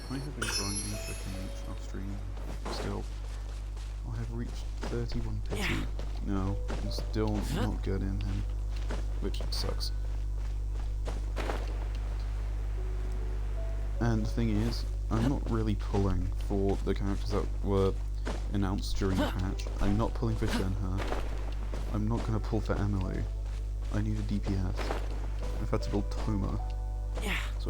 I have been grinding for Canute off stream still. I have reached 31 pity. No, I'm still not getting him, which sucks. And the thing is, I'm not really pulling for the characters that were announced during the patch. I'm not pulling for Shenhe. I'm not going to pull for Emily. I need a DPS. I've had to build Toma. So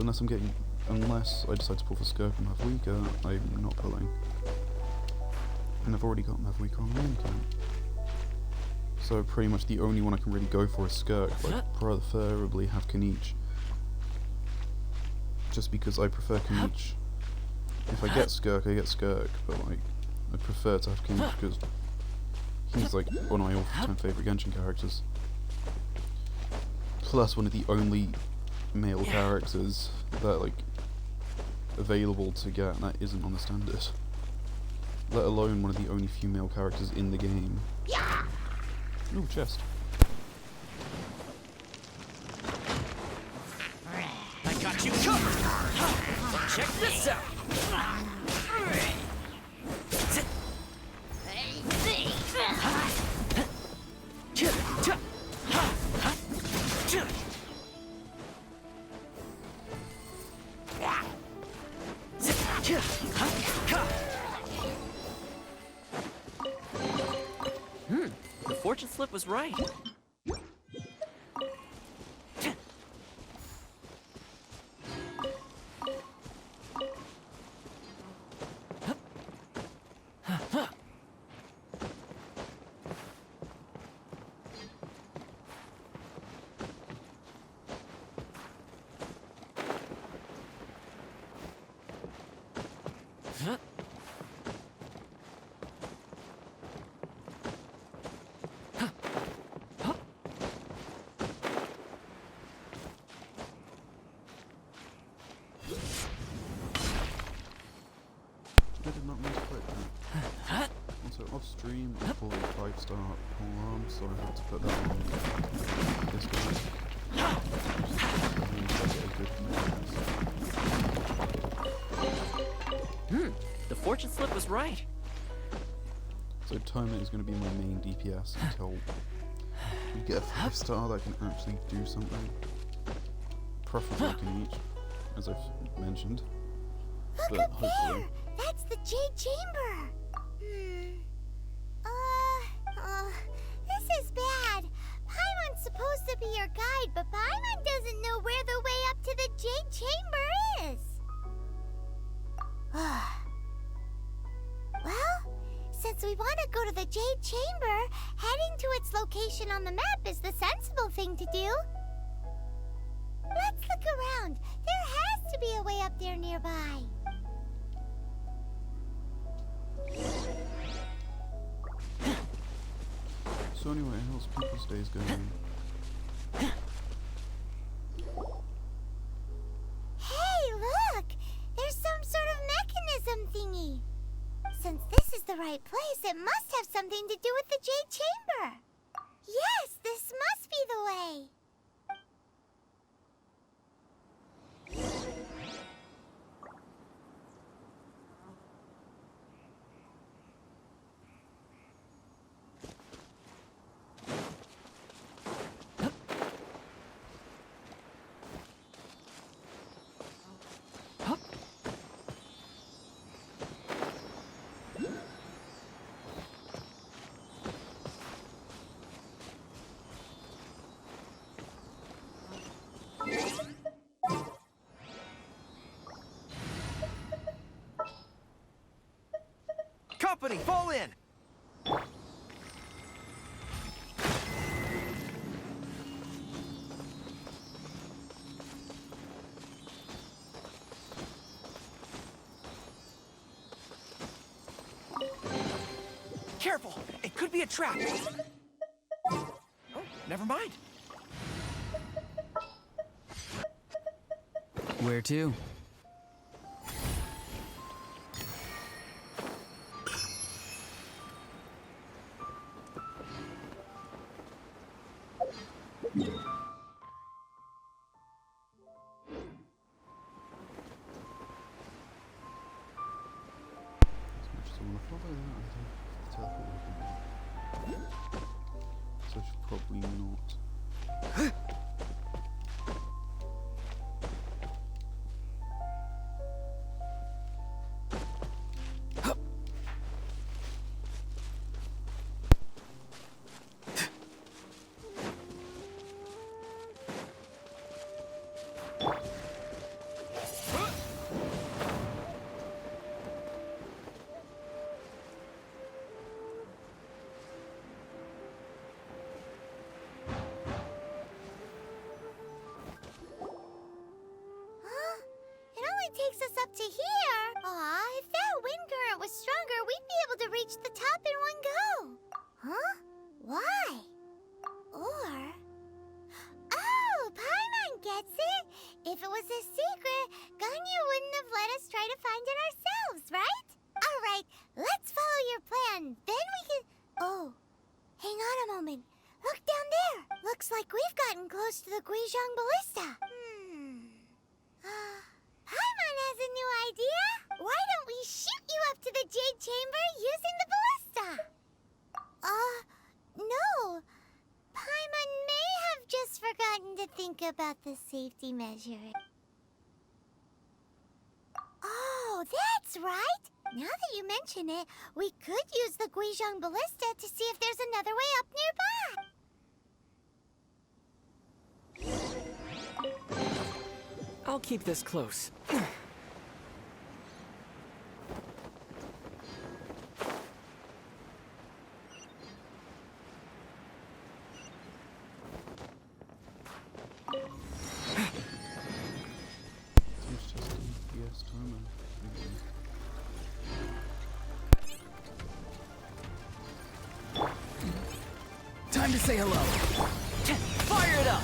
unless I decide to pull for Skirk and Mavwika, I'm not pulling. And I've already got Mavwika on lane count. So pretty much the only one I can really go for is Skirk, but I'd preferably have Kaniche. Just because I prefer Kaniche. If I get Skirk, I get Skirk, but like, I prefer to have Kaniche because he's like one of my all-time favourite Genshin characters. Plus one of the only male characters that like available to get and that isn't on the standard. Let alone one of the only female characters in the game. Ooh, chest. I got you covered! Check this out! The fortune slip was right. I did not mean to click that. Also, off stream, I pulled a 5-star polearm, so I had to put that on this guy. The fortune slip was right. So Toma is going to be my main DPS until we get a 5-star that can actually do something. Preferably Kaniche, as I've mentioned. Look up there! That's the Jade Chamber! This is bad. Paimon's supposed to be your guide, but Paimon doesn't know where the way up to the Jade Chamber is. Well, since we want to go to the Jade Chamber, heading to its location on the map is the sensible thing to do. Let's look around. There has to be a way up there nearby. So anyway, how's People's Days going? Hey, look! There's some sort of mechanism thingy. Since this is the right place, it must have something to do with the Jade Chamber. Yes, this must be the way. Company, fall in! Careful! It could be a trap! Oh, never mind. Where to? far away that I don't teleport with them. So I should probably not. It only takes us up to here. Aw, if that wind current was stronger, we'd be able to reach the top in one go. Huh? Why? Or... Oh, Paimon gets it. If it was a secret, Ganyu wouldn't have let us try to find it ourselves, right? All right, let's follow your plan. Then we can... Oh, hang on a moment. Look down there. Looks like we've gotten close to the Guizhong Ballista. Paimon has a new idea. Why don't we shoot you up to the Jade Chamber using the ballista? No. Paimon may have just forgotten to think about the safety measure. Oh, that's right. Now that you mention it, we could use the Guizhong Ballista to see if there's another way up nearby. I'll keep this close. It's just an FPS timer. Time to say hello. Fire it up!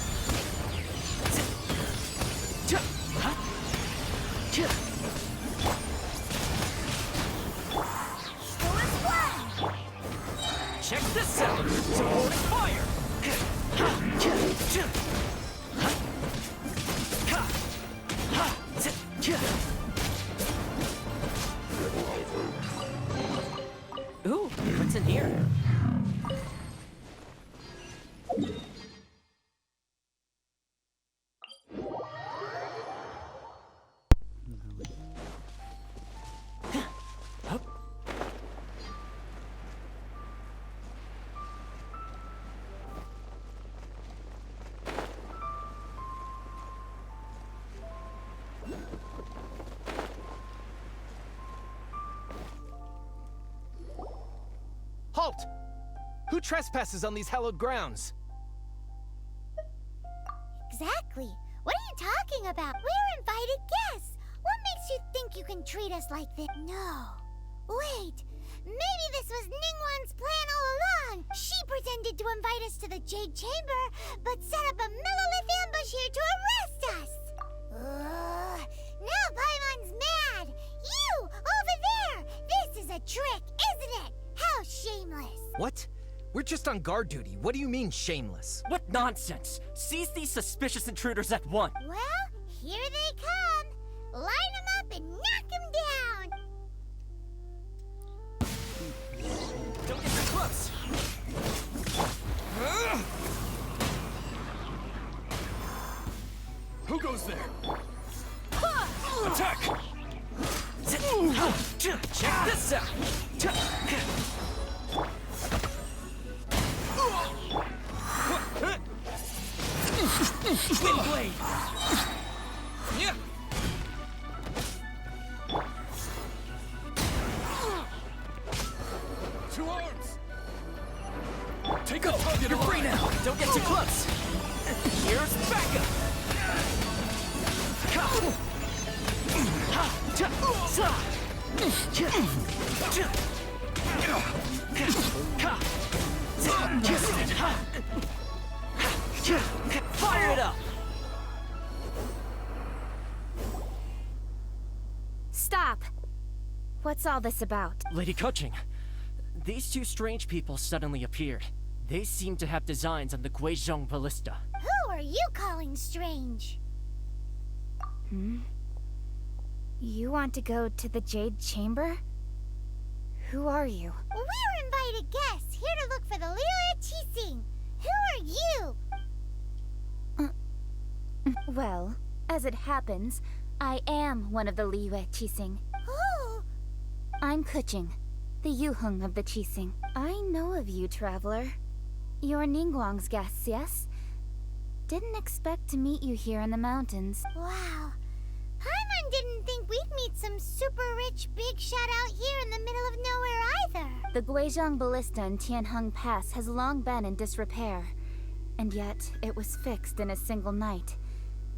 Check this out! Supporting fire! Ooh, what's in here? Halt! Who trespasses on these hallowed grounds? Exactly. What are you talking about? We're invited guests. What makes you think you can treat us like this? No. Wait. Maybe this was Ningguang's plan all along. She pretended to invite us to the Jade Chamber, but set up a Millilith ambush here to arrest us. Now Paimon's mad. You, over there. This is a trick, isn't it? How shameless. What? We're just on guard duty. What do you mean, shameless? What nonsense! Seize these suspicious intruders at once! Well, here they come. Line them up and knock them down. Don't get too close! Who goes there? Attack! Check this out! Wind blade! Yeah. Two arms. Take a target. You're free now! Don't get too close! Here's backup! Fire it up! Stop! What's all this about? Lady Coaching, these two strange people suddenly appeared. They seem to have designs on the Guizhong Ballista. Who are you calling strange? You want to go to the Jade Chamber? Who are you? We're invited guests here to look for the liyue qixing. Who are you? Well, as it happens, I am one of the liyue qixing. Oh, I'm Kuching, the Yuheng of the Qixing. I know of you, traveler. You're Ningguang's guests, yes? Didn't expect to meet you here in the mountains. wow. Paimon didn't think we'd meet some super rich big shot out here in the middle of nowhere either. The Guizhong Ballista in Tianheng Pass has long been in disrepair, and yet it was fixed in a single night.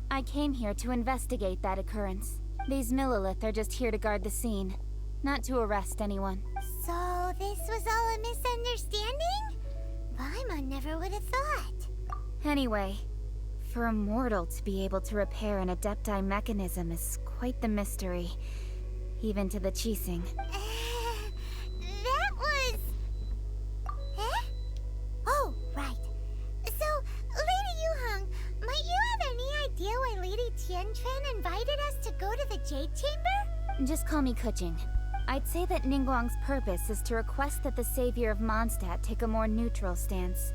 I came here to investigate that occurrence. These Millilith are just here to guard the scene, not to arrest anyone. So this was all a misunderstanding? Paimon never would have thought. Anyway, for a mortal to be able to repair an Adepti mechanism is quite the mystery, even to the Qixing. That was... Eh? Oh, right. So, Lady Yuheng, might you have any idea why Lady Tianquan invited us to go to the Jade Chamber? Just call me Kuching. I'd say that Ningguang's purpose is to request that the savior of Mondstadt take a more neutral stance.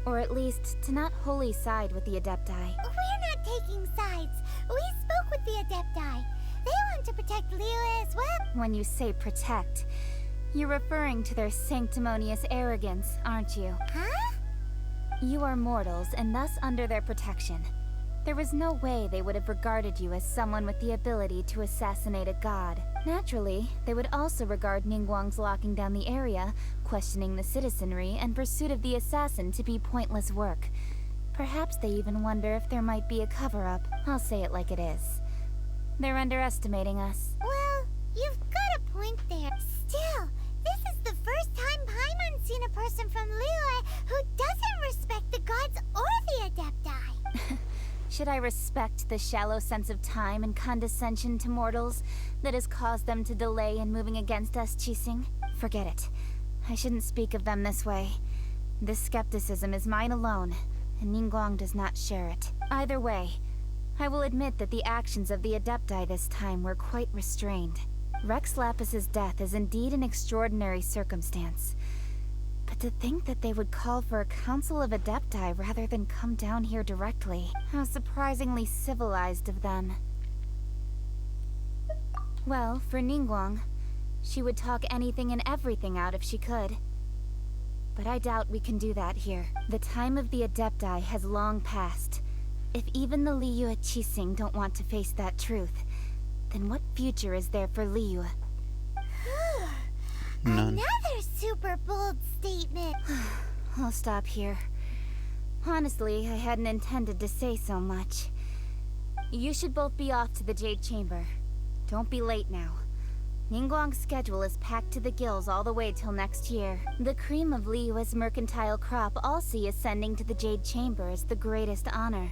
Or at least, to not wholly side with the Adepti. We're not taking sides. We spoke with the Adepti. They want to protect liyue as well. When you say protect, you're referring to their sanctimonious arrogance, aren't you? Huh? You are mortals, and thus under their protection. There was no way they would have regarded you as someone with the ability to assassinate a god. Naturally, they would also regard Ningguang's locking down the area, questioning the citizenry, and pursuit of the assassin to be pointless work. Perhaps they even wonder if there might be a cover-up. I'll say it like it is. They're underestimating us. Well, you've got a point there. Still, this is the first time Paimon's seen a person from liyue who doesn't respect the gods or the Adepti. Should I respect the shallow sense of time and condescension to mortals that has caused them to delay in moving against us, Qixing? Forget it. I shouldn't speak of them this way. This skepticism is mine alone, and Ningguang does not share it. Either way, I will admit that the actions of the Adepti this time were quite restrained. Rex Lapis's death is indeed an extraordinary circumstance. But to think that they would call for a council of Adepti rather than come down here directly. How surprisingly civilized of them. Well, for Ningguang, she would talk anything and everything out if she could. But I doubt we can do that here. The time of the Adepti has long passed. If even the liyue qixing don't want to face that truth, then what future is there for liyue? None. Another super bold statement. I'll stop here. Honestly, I hadn't intended to say so much. You should both be off to the Jade Chamber. Don't be late now. Ningguang's schedule is packed to the gills all the way till next year. The cream of liyue's mercantile crop all see ascending to the Jade Chamber as the greatest honor.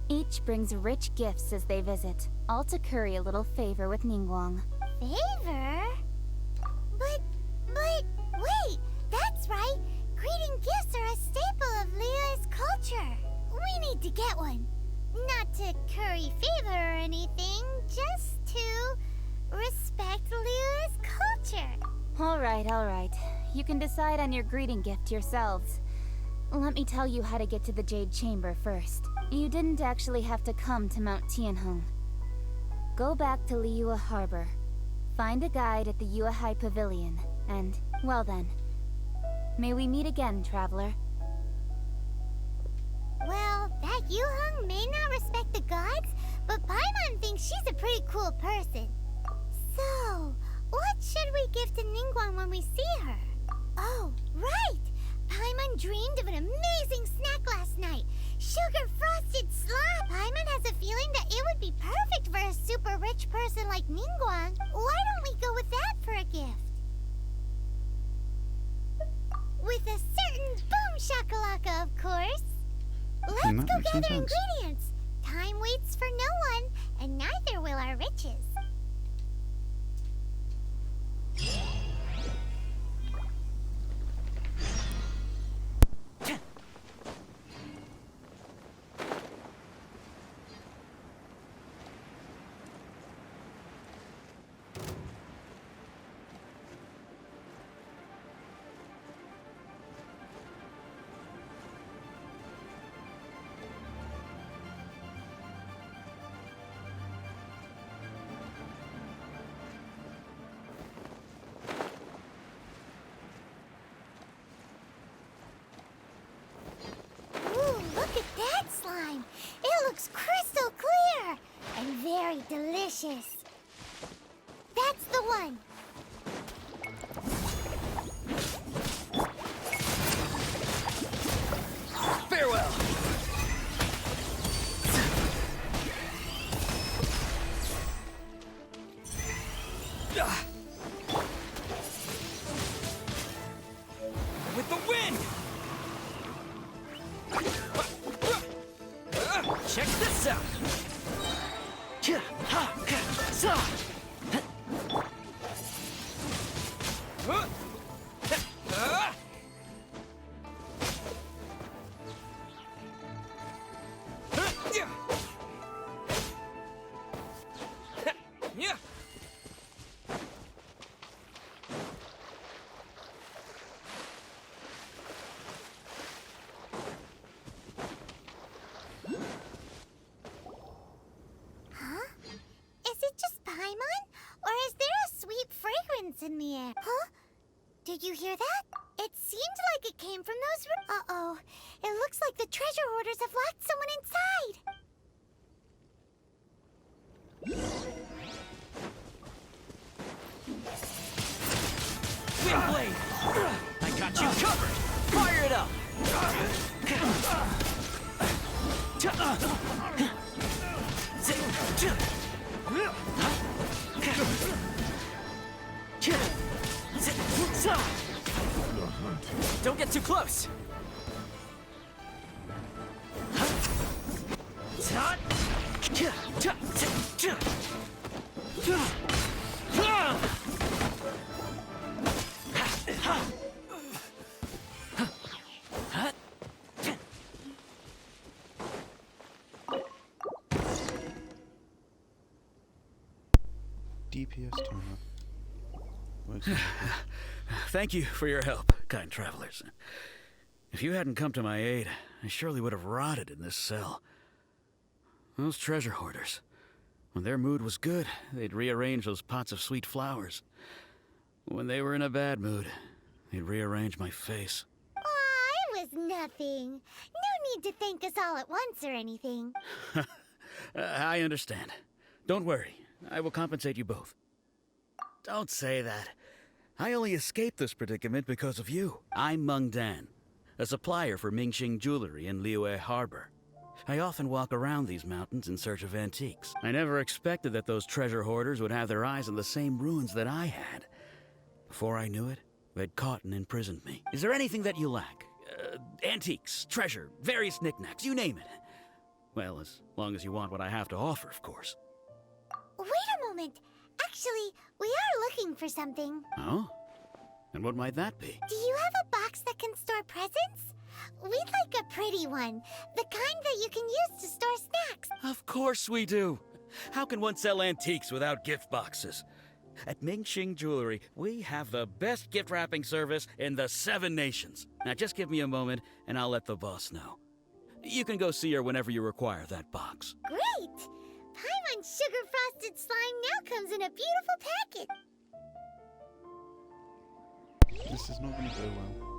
Each brings rich gifts as they visit, all to curry a little favor with Ningguang. Favor? But, wait, that's right. Greeting gifts are a staple of liyue's culture. We need to get one. Not to curry favor or anything, just to respect liyue's culture. All right. You can decide on your greeting gift yourselves. Let me tell you how to get to the Jade Chamber first. You didn't actually have to come to Mount Tianheng. Go back to Liyue Harbor. Find a guide at the Yuehai Pavilion, and, well then, may we meet again, traveler. Well, that Yuheng may not respect the gods, but Paimon thinks she's a pretty cool person. So, what should we give to Ningguang when we see her? Oh, right! Paimon dreamed of an amazing snack last night. Sugar frosted slime! Paimon has a feeling that it would be perfect for a super rich person like Ningguang. Why don't we go with that for a gift? With a certain boom shakalaka, of course. Let's that go makes some gather sense. ingredients. Time waits for no one, and neither will our riches. looks crystal clear and very delicious. That's the one. Farewell. With the wind. Check this out. Yeah. Huh? Is it just Paimon? Or is there a sweet fragrance in the air? Huh? Did you hear that? It seemed like it came from those Uh-oh. It looks like the treasure hoarders have locked someone inside. Windblade! I got you covered! Fire it up! Don't get too close! DPS turn up. Works out. Thank you for your help, kind travelers. If you hadn't come to my aid, I surely would have rotted in this cell. Those treasure hoarders, when their mood was good, they'd rearrange those pots of sweet flowers. When they were in a bad mood, they'd rearrange my face. Aw, it was nothing. No need to thank us all at once or anything. I understand. Don't worry, I will compensate you both. Don't say that. I only escaped this predicament because of you. I'm Meng Dan, a supplier for Mingxing Jewelry in Liyue Harbor. I often walk around these mountains in search of antiques. I never expected that those treasure hoarders would have their eyes on the same ruins that I had. Before I knew it, they'd caught and imprisoned me. Is there anything that you lack? Antiques, treasure, various knickknacks, you name it. Well, as long as you want what I have to offer, of course. Wait a moment. Actually, we are looking for something. Oh? And what might that be? Do you have a box that can store presents? We'd like a pretty one. The kind that you can use to store snacks. Of course we do. How can one sell antiques without gift boxes? At Mingxing Jewelry, we have the best gift wrapping service in the 7 nations. Now just give me a moment and I'll let the boss know. You can go see her whenever you require that box. Great! Paimon's sugar frosted slime now comes in a beautiful packet. This is not going to go well.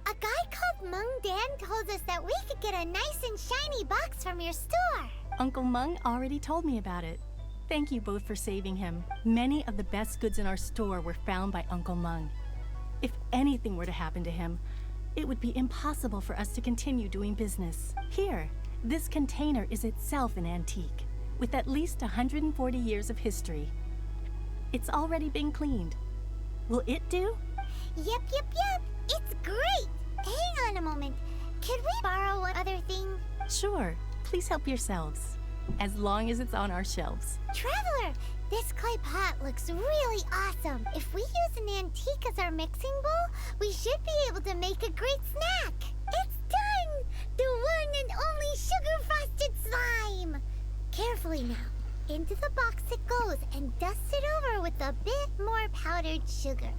A guy called Meng Dan told us that we could get a nice and shiny box from your store. Uncle Meng already told me about it. Thank you both for saving him. Many of the best goods in our store were found by Uncle Meng. If anything were to happen to him, it would be impossible for us to continue doing business. Here, this container is itself an antique, with at least 140 years of history. It's already been cleaned. Will it do? Yep. It's great. Hang on a moment. Could we borrow one other thing? Sure, please help yourselves. As long as it's on our shelves. Traveler, this clay pot looks really awesome. If we use an antique as our mixing bowl, we should be able to make a great snack. It's done! The one and only sugar-frosted slime! Carefully now. Into the box it goes and dust it over with a bit more powdered sugar.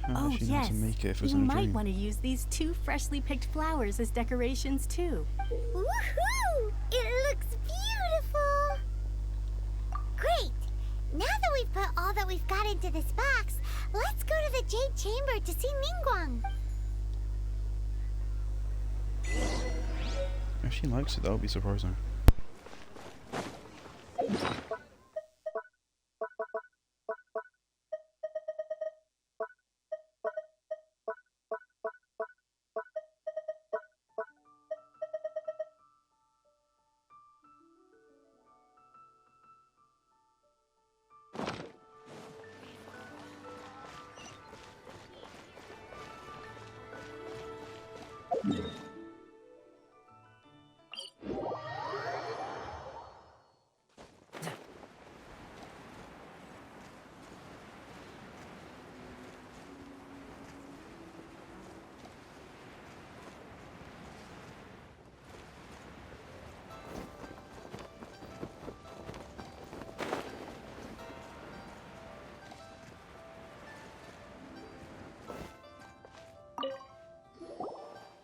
How Oh, does she know yes. to make it if it's You in a might dream? want to use these 2 freshly picked flowers as decorations, too. Woohoo! It looks beautiful! Great! Now that we've put all that we've got into this box, let's go to the Jade Chamber to see Ningguang. If she likes it, that would be surprising.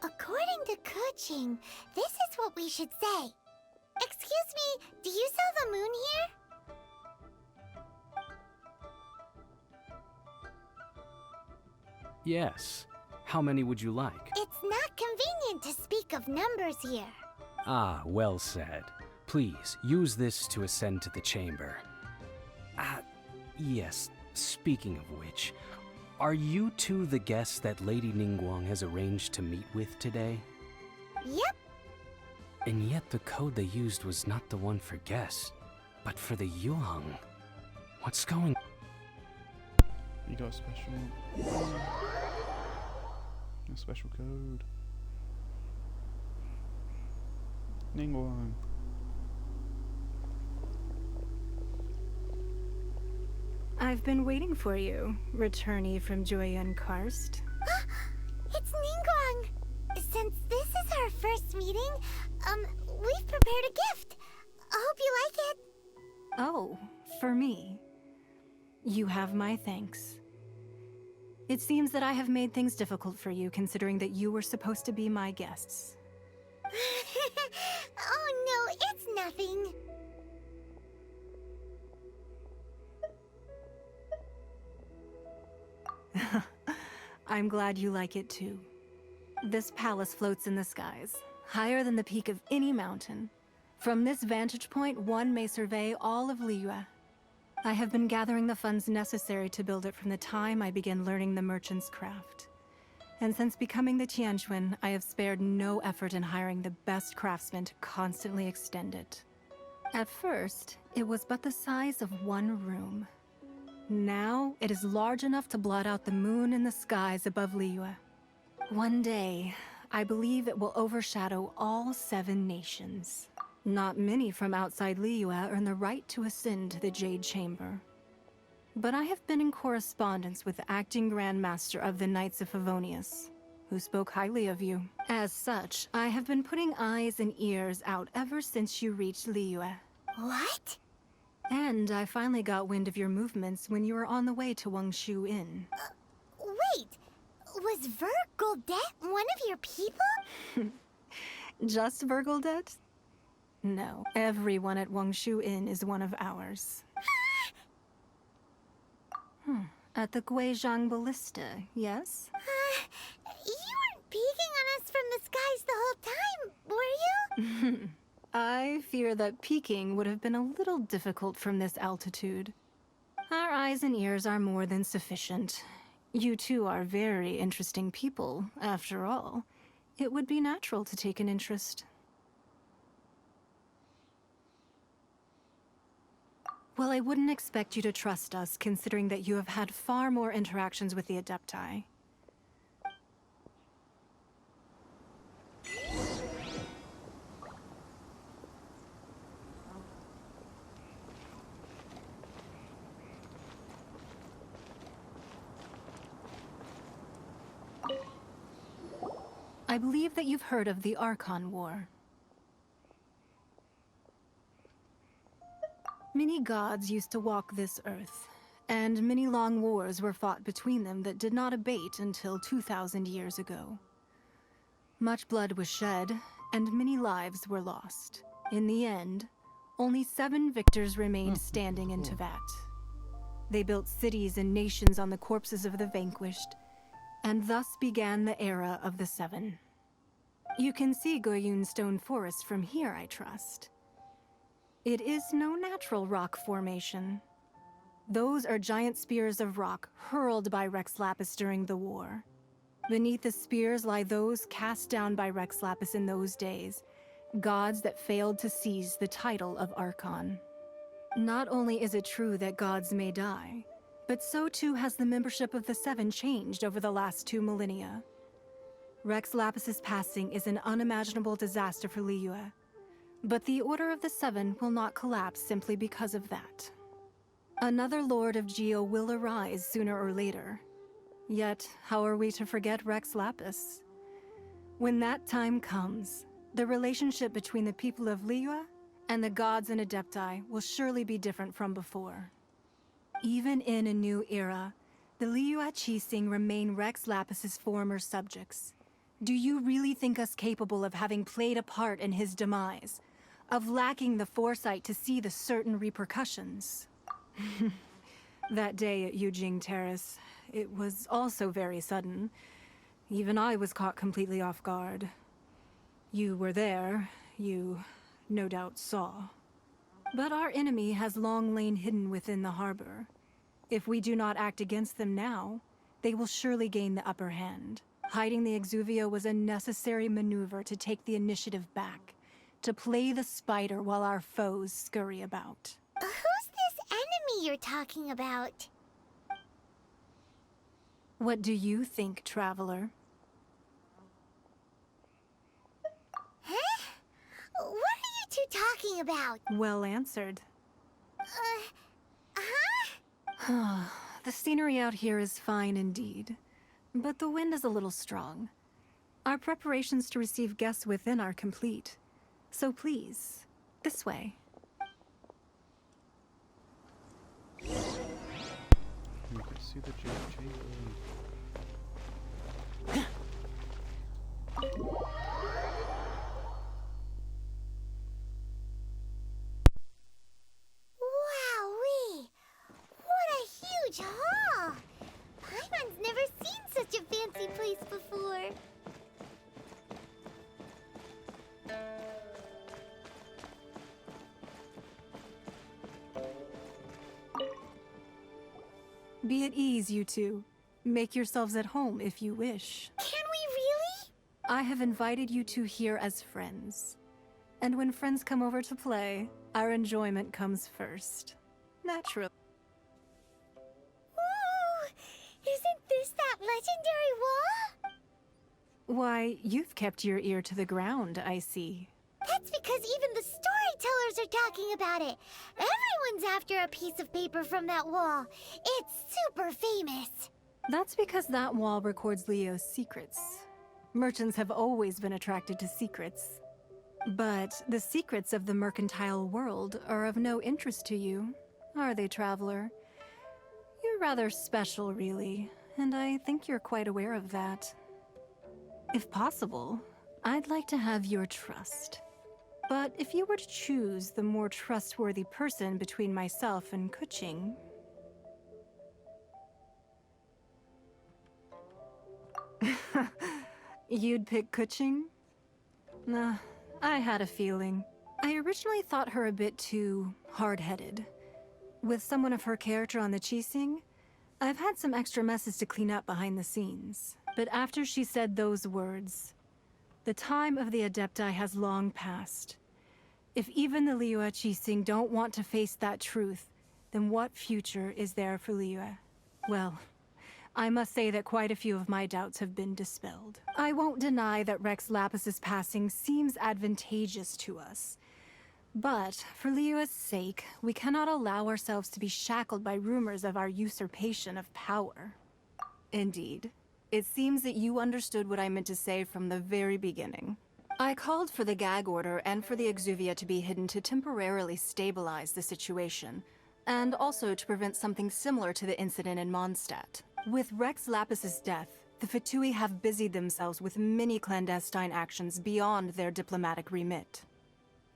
According to Kuching, this is what we should say. Excuse me, do you sell the moon here? Yes. How many would you like? It's not convenient to speak of numbers here. Ah, well said. Please, use this to ascend to the chamber. Yes, speaking of which, are you two the guests that Lady Ningguang has arranged to meet with today? Yep. And yet the code they used was not the one for guests, but for the Yuheng. What's going... You got a special code. Ningguang. I've been waiting for you, returnee from Joyun Karst. It's Ningguang. Since this is our first meeting, we've prepared a gift. I hope you like it. Oh, for me. You have my thanks. It seems that I have made things difficult for you, considering that you were supposed to be my guests. Oh no, it's nothing. I'm glad you like it too. This palace floats in the skies, higher than the peak of any mountain. From this vantage point, one may survey all of Liyue. I have been gathering the funds necessary to build it from the time I began learning the merchant's craft. And since becoming the Tianquan, I have spared no effort in hiring the best craftsmen to constantly extend it. At first, it was but the size of one room. Now, it is large enough to blot out the moon in the skies above Liyue. One day, I believe it will overshadow all 7 nations. Not many from outside Liyue earn the right to ascend to the Jade Chamber. But I have been in correspondence with the acting Grand Master of the Knights of Favonius, who spoke highly of you. As such, I have been putting eyes and ears out ever since you reached Liyue. What? And I finally got wind of your movements when you were on the way to Wangshu Inn. Wait, was Vergoldet one of your people? Just Vergoldet? No, everyone at Wangshu Inn is one of ours. At the Guizhang Ballista, yes? You weren't peeking on us from the skies the whole time, were you? I fear that peeking would have been a little difficult from this altitude. Our eyes and ears are more than sufficient. You two are very interesting people, after all. It would be natural to take an interest. Well, I wouldn't expect you to trust us, considering that you have had far more interactions with the Adepti. I believe that you've heard of the Archon War. Many gods used to walk this earth, and many long wars were fought between them that did not abate until 2,000 years ago. Much blood was shed, and many lives were lost. In the end, only 7 victors remained standing in Tevat. They built cities and nations on the corpses of the vanquished, and thus began the era of the 7. You can see Goyun Stone Forest from here, I trust. It is no natural rock formation. Those are giant spears of rock hurled by Rex Lapis during the war. Beneath the spears lie those cast down by Rex Lapis in those days, gods that failed to seize the title of Archon. Not only is it true that gods may die, but so too has the membership of the 7 changed over the last 2 millennia. Rex Lapis's passing is an unimaginable disaster for Liyue, but the Order of the 7 will not collapse simply because of that. Another Lord of Geo will arise sooner or later. Yet, how are we to forget Rex Lapis? When that time comes, the relationship between the people of Liyue and the gods and Adepti will surely be different from before. Even in a new era, the liyue Qixing remain Rex Lapis's former subjects. Do you really think us capable of having played a part in his demise? Of lacking the foresight to see the certain repercussions? That day at Yujing Terrace, it was also very sudden. Even I was caught completely off guard. You were there, you no doubt saw. But our enemy has long lain hidden within the harbor. If we do not act against them now, they will surely gain the upper hand. Hiding the Exuvia was a necessary maneuver to take the initiative back, to play the spider while our foes scurry about. Who's this enemy you're talking about? What do you think, Traveler? Huh? What are you two talking about? Well answered. Huh? The scenery out here is fine indeed, but the wind is a little strong. Our preparations to receive guests within are complete. So please, this way. You can see the Jade Chamber. Wowee! What a huge hall! Paimon's never seen such a fancy place before. Be at ease, you two. Make yourselves at home if you wish. Can we really? I have invited you two here as friends. And when friends come over to play, our enjoyment comes first. Naturally. Whoa! Isn't this that legendary wall? Why, you've kept your ear to the ground, I see. That's because even the storytellers are talking about it. Everyone's after a piece of paper from that wall. It's super famous. That's because that wall records Leo's secrets. Merchants have always been attracted to secrets. But the secrets of the mercantile world are of no interest to you, are they, Traveler? You're rather special, really, and I think you're quite aware of that. If possible, I'd like to have your trust. But if you were to choose the more trustworthy person between myself and Kuching... You'd pick Kuching? Nah, I had a feeling. I originally thought her a bit too hard-headed. With someone of her character on the Qixing, I've had some extra messes to clean up behind the scenes. But after she said those words, the time of the Adepti has long passed. If even the liyue Qixing don't want to face that truth, then what future is there for Liyue? Well, I must say that quite a few of my doubts have been dispelled. I won't deny that Rex Lapis's passing seems advantageous to us. But, for Liyue's sake, we cannot allow ourselves to be shackled by rumors of our usurpation of power. Indeed, it seems that you understood what I meant to say from the very beginning. I called for the gag order and for the exuvia to be hidden to temporarily stabilize the situation, and also to prevent something similar to the incident in Mondstadt. With Rex Lapis's death, the Fatui have busied themselves with many clandestine actions beyond their diplomatic remit.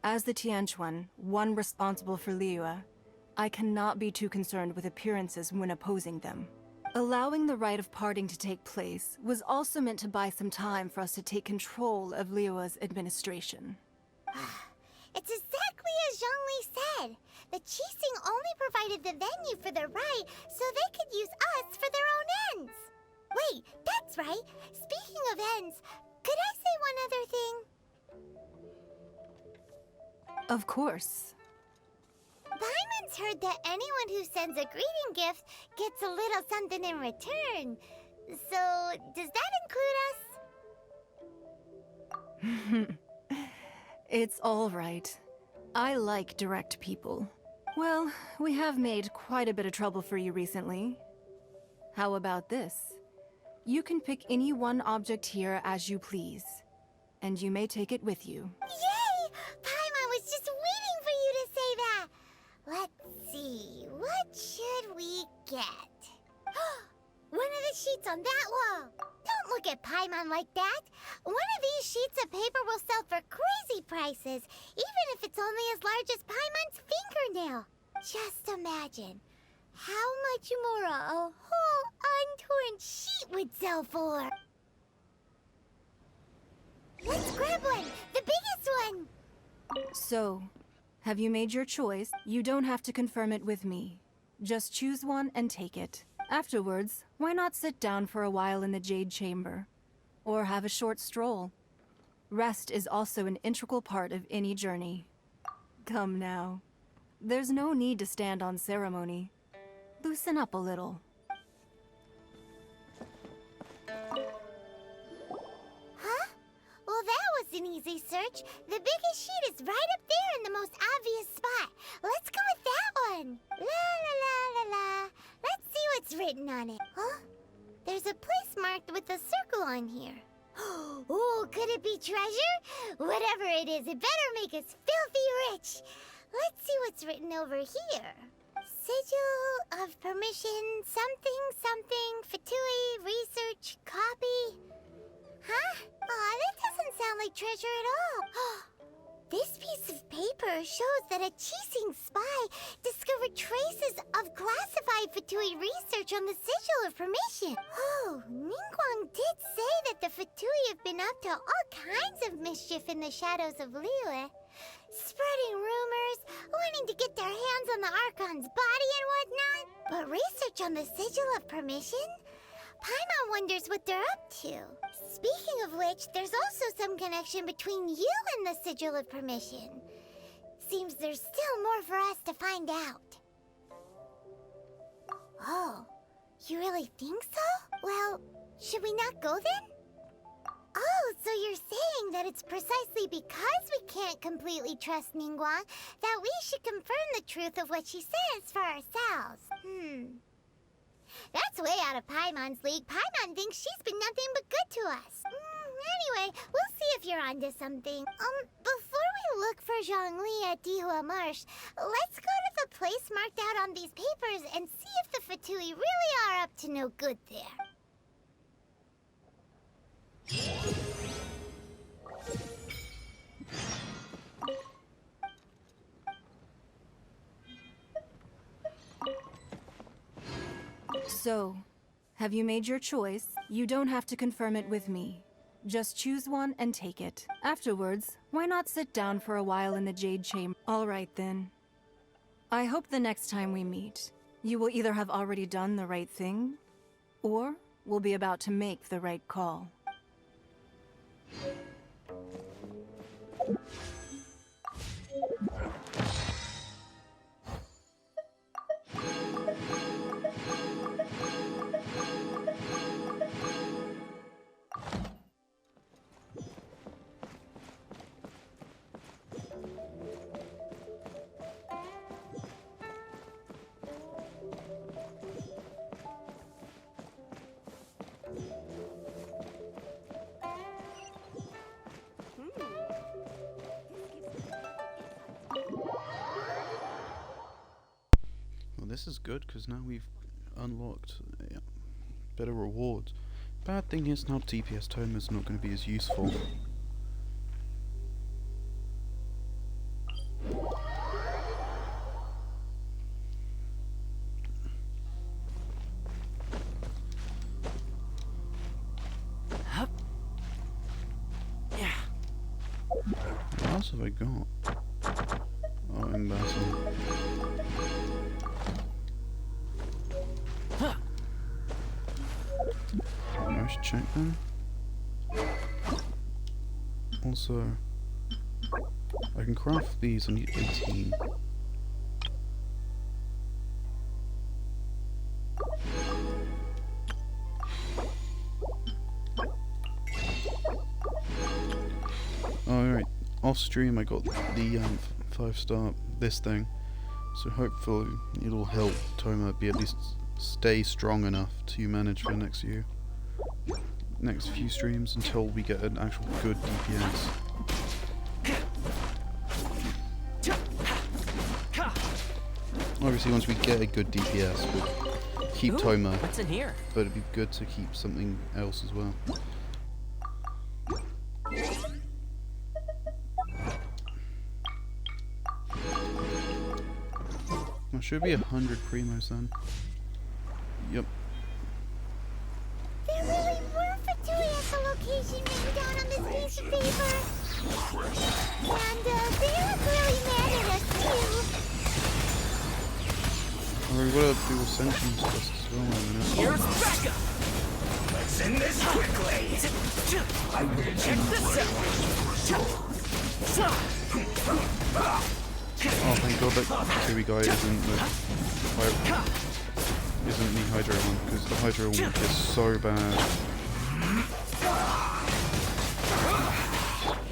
As the Tianquan, one responsible for liyue, I cannot be too concerned with appearances when opposing them. Allowing the rite of parting to take place was also meant to buy some time for us to take control of liyue's administration. It's exactly as Zhongli said. The Qixing only provided the venue for their rite so they could use us for their own ends. Wait, that's right. Speaking of ends, could I say one other thing? Of course. Paimon's heard that anyone who sends a greeting gift gets a little something in return. So, does that include us? It's all right. I like direct people. Well, we have made quite a bit of trouble for you recently. How about this? You can pick any one object here as you please, and you may take it with you. Yay! Paimon was just waiting for you to say that. Let's see, what should we get? One of the sheets on that wall. Don't look at Paimon like that. One of these sheets of paper will sell for crazy prices, even if it's only as large as Paimon's fingernail. Just imagine how much more a whole untorn sheet would sell for. Let's grab one, the biggest one. So, have you made your choice? You don't have to confirm it with me. Just choose one and take it. Afterwards, why not sit down for a while in the Jade Chamber? Or have a short stroll? Rest is also an integral part of any journey. Come now. There's no need to stand on ceremony. Loosen up a little. Huh? Well, that was an easy search. The biggest sheet is right up there in the most obvious spot. Let's go with that one. La la la la la. Let's see what's written on it. Huh? There's a place marked with a circle on here. Oh, could it be treasure? Whatever it is, it better make us filthy rich. Let's see what's written over here. Sigil of permission, something, something, Fatui, research, copy. Huh? Aw, that doesn't sound like treasure at all. This piece of paper shows that a Qixing spy discovered traces of classified Fatui research on the Sigil of Permission. Oh, Ningguang did say that the Fatui have been up to all kinds of mischief in the shadows of liyue. Spreading rumors, wanting to get their hands on the Archon's body and whatnot. But research on the Sigil of Permission? Paimon wonders what they're up to. Speaking of which, there's also some connection between you and the Sigil of Permission. Seems there's still more for us to find out. Oh, you really think so? Well, should we not go then? Oh, so you're saying that it's precisely because we can't completely trust Ningguang that we should confirm the truth of what she says for ourselves. That's way out of Paimon's league. Paimon thinks she's been nothing but good to us. Anyway, we'll see if you're onto something. Before we look for Zhongli at Dihua Marsh, let's go to the place marked out on these papers and see if the Fatui really are up to no good there. So, have you made your choice? You don't have to confirm it with me. Just choose one and take it. Afterwards, why not sit down for a while in the Jade Chamber? All right then. I hope the next time we meet, you will either have already done the right thing, or will be about to make the right call. this is good because now we've unlocked better rewards. Bad thing is now DPS Toma is not going to be as useful. What else have I got? Oh, embarrassing. Nice check then. Also, I can craft these. I need 18. Alright, off stream I got the 5-star this thing, so hopefully it'll help Toma be at least stay strong enough to manage for the next few streams until we get an actual good DPS. Obviously once we get a good DPS we'll keep Toma, What's in here? but it'd be good to keep something else as well. There should be 100 primos then. Yep. There really were Fatui location written down on this piece of paper. And they look really mad at us too. Or we gotta do Ascension stuff as well in a minute. Here's backup! Let's end this quickly! I will check this out! Oh, thank God that Kiwi guy isn't the Hydro one, because the Hydro one is so bad.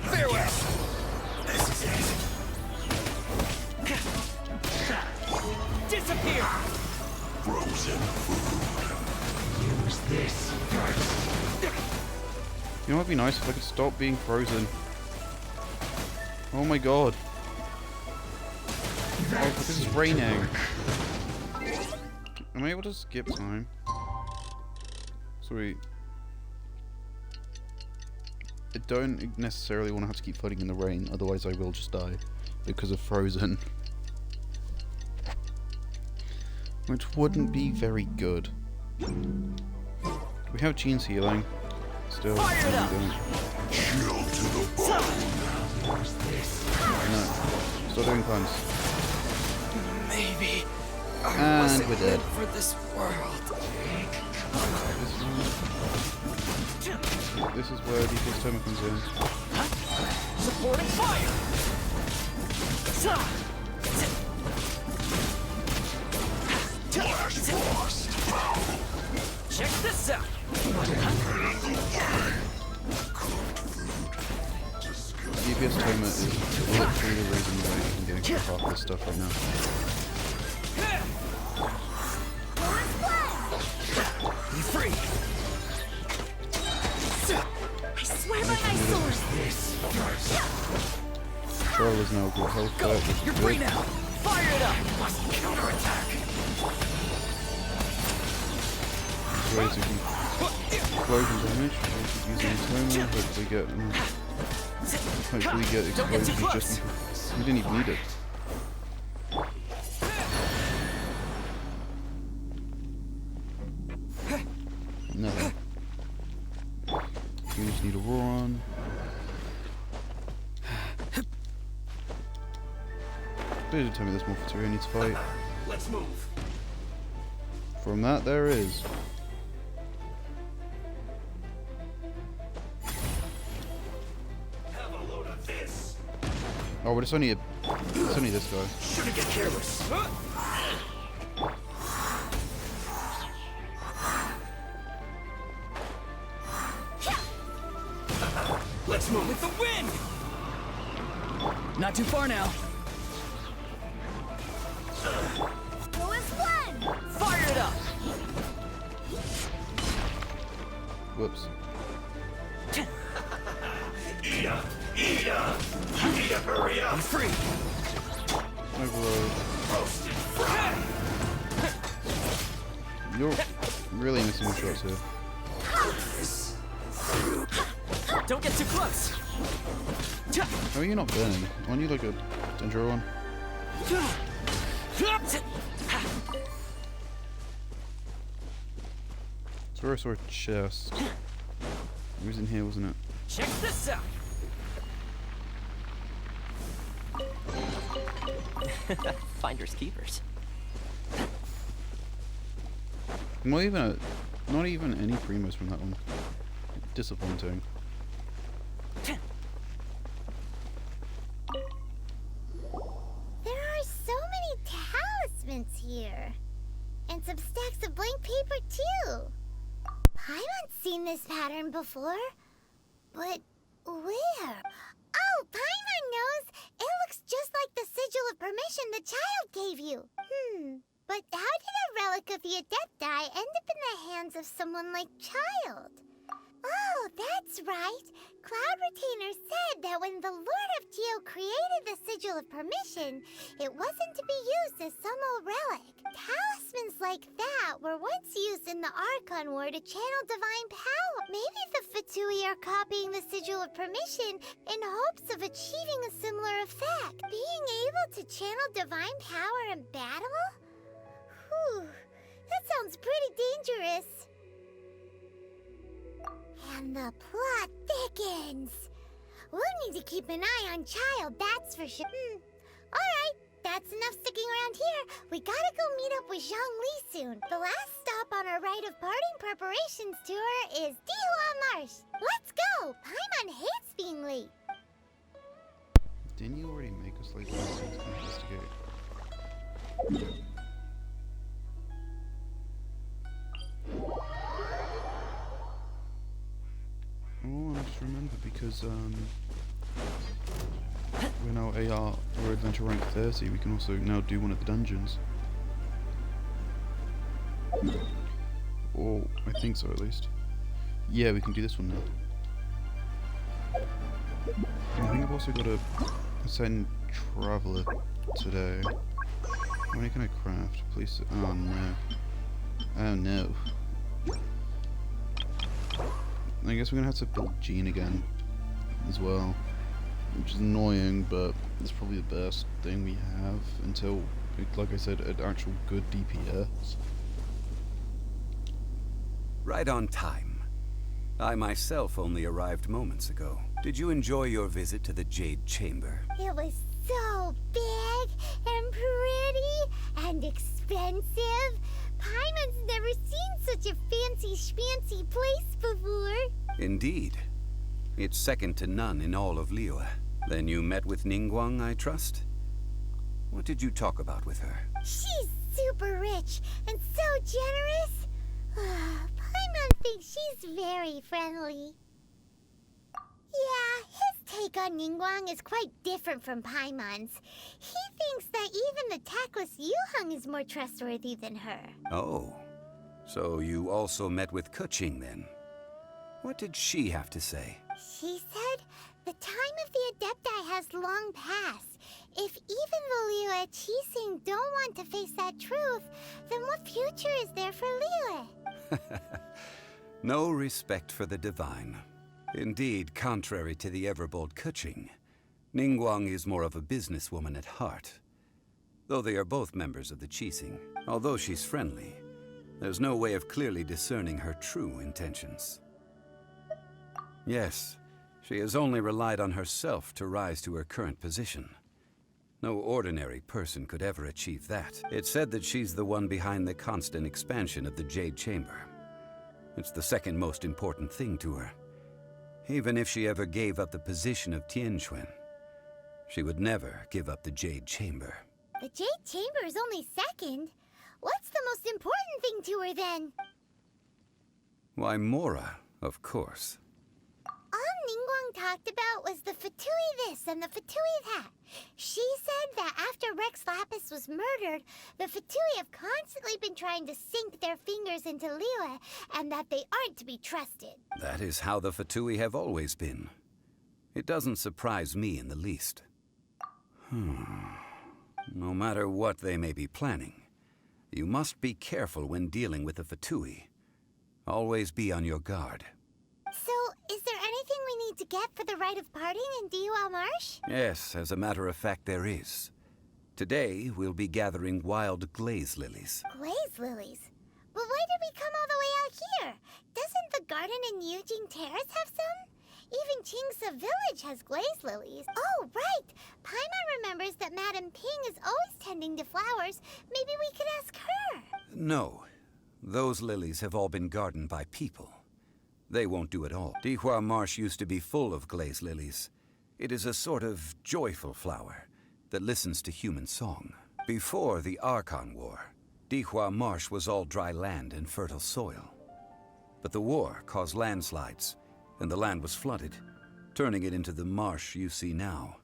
Farewell! This is it. Disappear! Frozen food. Use this first. You know what would be nice if I could stop being frozen? Oh my God. Oh, this is raining. Am I able to skip time? Sweet. I don't necessarily want to have to keep fighting in the rain, otherwise I will just die because of frozen. Which wouldn't be very good. We have Gene's healing. Still. Fire it up. Chill to the bone. No. Stop doing puns. Maybe And we're dead. for this world. This is where DPS Toma comes in. Supporting fire! Check this out! DPS Toma is literally the reason why I'm getting through half this stuff right now. Be free! I swear by my sword. Troll is now good health back, which You're is free good. now! Fire it up! Counterattack! Ways to keep explosion damage, keep using Toma, hopefully get explosion just before. We didn't even need it. No. We just need a roar on. Please tell me there's more Fatui I need to fight. Let's move! From that, there is. Have a load of this! Oh, but it's only this guy. Shouldn't get careless! Let's move with the wind! Not too far now. Who is one? Fire it up! Whoops. Hurry up! I'm free! Overload. Roasted fried! You're really missing your shots here. Don't get too close. How are you not burning? Aren't you like a Dendro one? Swear I saw a chest. It was in here, wasn't it? Check this out. Finders keepers. Not even any primos from that one. Disappointing. There are so many talismans here. And some stacks of blank paper, too. Paimon's seen this pattern before. But where? Oh, Paimon knows! It looks just like the sigil of permission the child gave you. But how did a relic of the Adepti end up in the hands of someone like Child? Oh, that's right. Cloud Retainer said that when the Lord of Geo created the Sigil of Permission, it wasn't to be used as some old relic. Talismans like that were once used in the Archon War to channel divine power. Maybe the Fatui are copying the Sigil of Permission in hopes of achieving a similar effect. Being able to channel divine power in battle? Whew, that sounds pretty dangerous. And the plot thickens. We'll need to keep an eye on Child, that's for sure. Alright, that's enough sticking around here. We gotta go meet up with Zhongli soon. The last stop on our rite of parting preparations tour is Dihua Marsh. Let's go! Paimon hates being late. Didn't you already make us late last time to investigate? Oh, I just remember because we're now AR or Adventure rank 30. We can also now do one of the dungeons. Or I think so, at least. Yeah, we can do this one now. I think I've also got to ascend Traveler today. How many can I craft? Please. Oh no. Oh no. I guess we're gonna have to build Gene again as well, which is annoying, but it's probably the best thing we have until, like I said, an actual good DPS. Right on time. I myself only arrived moments ago. Did you enjoy your visit to the Jade Chamber? It was so big and pretty and expensive. Paimon's never seen such a fancy schmancy place before. Indeed. It's second to none in all of Liyue. Then you met with Ningguang, I trust? What did you talk about with her? She's super rich and so generous. Paimon thinks she's very friendly. Yeah, his take on Ningguang is quite different from Paimon's. He thinks that even the tactless Yuheng is more trustworthy than her. Oh, so you also met with Keqing then? What did she have to say? She said the time of the Adepti has long passed. If even the Liyue Qixing don't want to face that truth, then what future is there for Liyue? No respect for the divine. Indeed, contrary to the ever-bold Keqing, Ningguang is more of a businesswoman at heart. Though they are both members of the Qixing, although she's friendly, there's no way of clearly discerning her true intentions. Yes, she has only relied on herself to rise to her current position. No ordinary person could ever achieve that. It's said that she's the one behind the constant expansion of the Jade Chamber. It's the second most important thing to her. Even if she ever gave up the position of Tianquan, she would never give up the Jade Chamber. The Jade Chamber is only second. What's the most important thing to her then? Why, Mora, of course. All Ningguang talked about was the Fatui this and the Fatui that. She said that after Rex Lapis was murdered, the Fatui have constantly been trying to sink their fingers into Liyue, and that they aren't to be trusted. That is how the Fatui have always been. It doesn't surprise me in the least. No matter what they may be planning, You must be careful when dealing with the Fatui. Always be on your guard. So, is there anything we need to get for the rite of parting in Diwa Marsh? Yes, as a matter of fact, there is. Today, we'll be gathering wild glaze lilies. Glaze lilies? But why did we come all the way out here? Doesn't the garden in Yujing Terrace have some? Even Qingsa Village has glaze lilies. Oh, right! Paimon remembers that Madame Ping is always tending to flowers. Maybe we could ask her. No. Those lilies have all been gardened by people. They won't do it all. Dihua Marsh used to be full of glaze lilies. It is a sort of joyful flower that listens to human song. Before the Archon War, Dihua Marsh was all dry land and fertile soil. But the war caused landslides, and the land was flooded, turning it into the marsh you see now.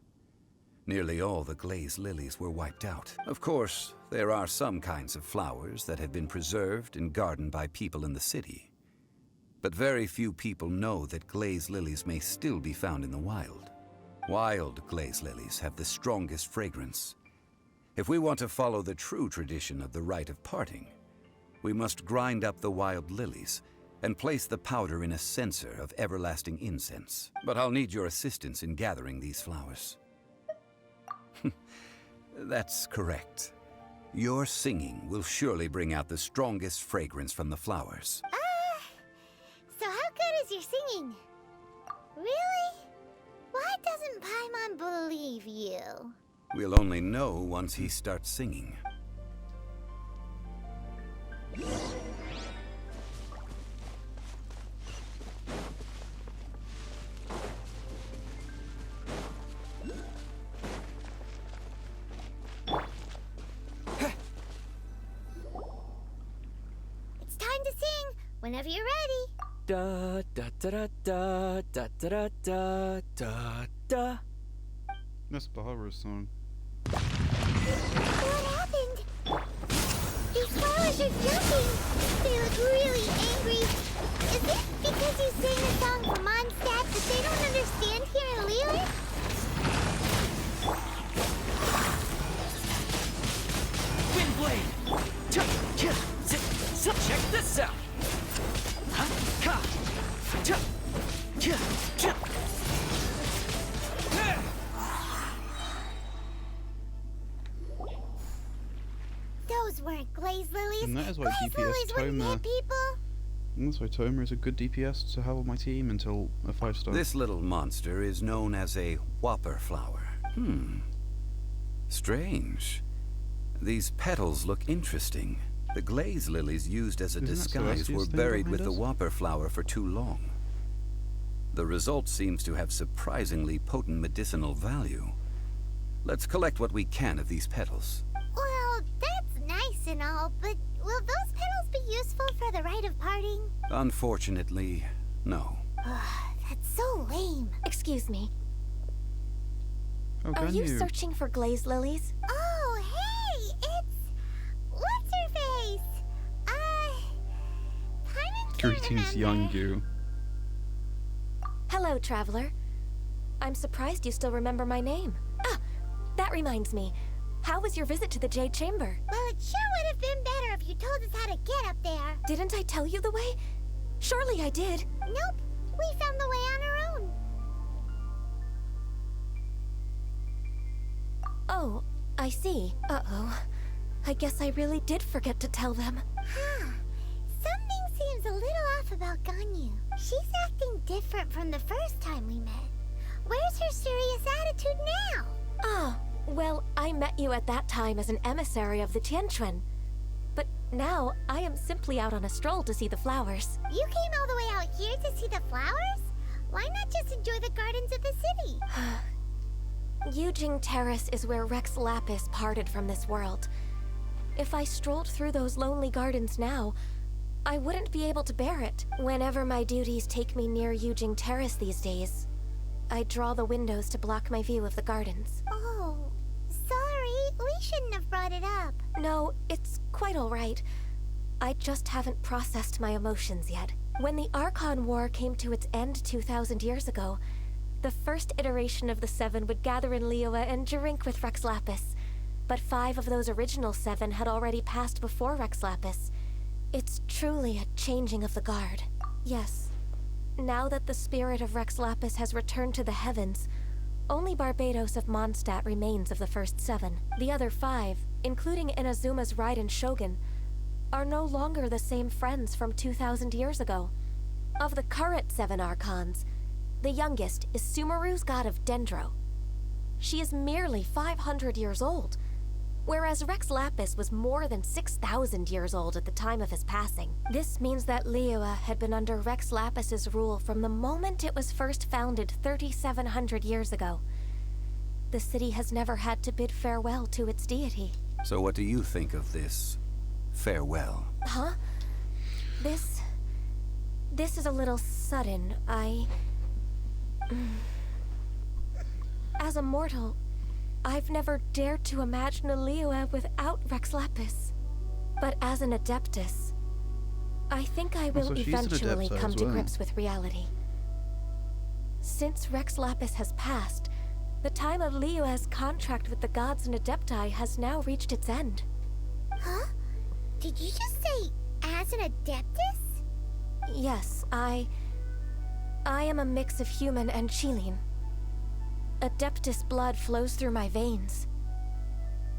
Nearly all the glaze lilies were wiped out. Of course, there are some kinds of flowers that have been preserved and gardened by people in the city. But very few people know that glaze lilies may still be found in the wild. Wild glaze lilies have the strongest fragrance. If we want to follow the true tradition of the rite of parting, we must grind up the wild lilies and place the powder in a censer of everlasting incense. But I'll need your assistance in gathering these flowers. That's correct. Your singing will surely bring out the strongest fragrance from the flowers. So how good is your singing? Really? Why doesn't Paimon believe you? We'll only know once he starts singing. It's time to sing, whenever you're ready. Da da da da da da da da da da. That's Barbara's song. What happened? These flowers are jumping. They look really angry. Is it because you sang a song for Mondstadt that they don't understand here in Liyue? Windblade! Check this out! Those weren't glaze lilies. And that is why glaze DPS lilies wouldn't Toma- hit people. And that's why Toma is a good DPS to have on my team until a 5-star. This little monster is known as a whopper flower. Strange. These petals look interesting. The glaze lilies used as a Isn't that disguise Celestia's were thing buried behind with the us? whopper flower for too long. The result seems to have surprisingly potent medicinal value. Let's collect what we can of these petals. Well, that's nice and all, but will those petals be useful for the rite of parting? Unfortunately, no. That's so lame. Excuse me. Oh, Are can you searching for glaze lilies? Oh, hey, it's... What's her face? Paimon can't Greetings, young remember. you. Hello, traveler. I'm surprised you still remember my name. Ah, that reminds me. How was your visit to the Jade Chamber? Well, it sure would have been better if you told us how to get up there. Didn't I tell you the way? Surely I did. Nope, we found the way on our own. Oh, I see. Uh-oh. I guess I really did forget to tell them. Huh. Something seems a little off about Ganyu. She's acting different from the first time we met. Where's her serious attitude now? Ah, well, I met you at that time as an emissary of the Tianquan. But now, I am simply out on a stroll to see the flowers. You came all the way out here to see the flowers? Why not just enjoy the gardens of the city? Yujing Terrace is where Rex Lapis parted from this world. If I strolled through those lonely gardens now, I wouldn't be able to bear it. Whenever my duties take me near Yujing Terrace these days, I draw the windows to block my view of the gardens. Oh, sorry. We shouldn't have brought it up. No, it's quite all right. I just haven't processed my emotions yet. When the Archon War came to its end 2,000 years ago, the first iteration of the Seven would gather in liyue and drink with Rex Lapis. But 5 of those original 7 had already passed before Rex Lapis. It's truly a changing of the guard. Yes. Now that the spirit of Rex Lapis has returned to the heavens, only Barbados of Mondstadt remains of the first 7. The other 5, including Inazuma's Raiden Shogun, are no longer the same friends from 2,000 years ago. Of the current 7 Archons, the youngest is Sumeru's god of Dendro. She is merely 500 years old, whereas Rex Lapis was more than 6,000 years old at the time of his passing. This means that liyue had been under Rex Lapis's rule from the moment it was first founded 3,700 years ago. The city has never had to bid farewell to its deity. So what do you think of this farewell? Huh? This is a little sudden. As a mortal, I've never dared to imagine a liyue without Rex Lapis. But as an Adeptus, I think I will Also, she's an eventually Adepta come as to well. grips with reality. Since Rex Lapis has passed, the time of Liyue's contract with the gods and Adepti has now reached its end. Huh? Did you just say, as an Adeptus? Yes, I am a mix of human and Chilean. Adeptus blood flows through my veins.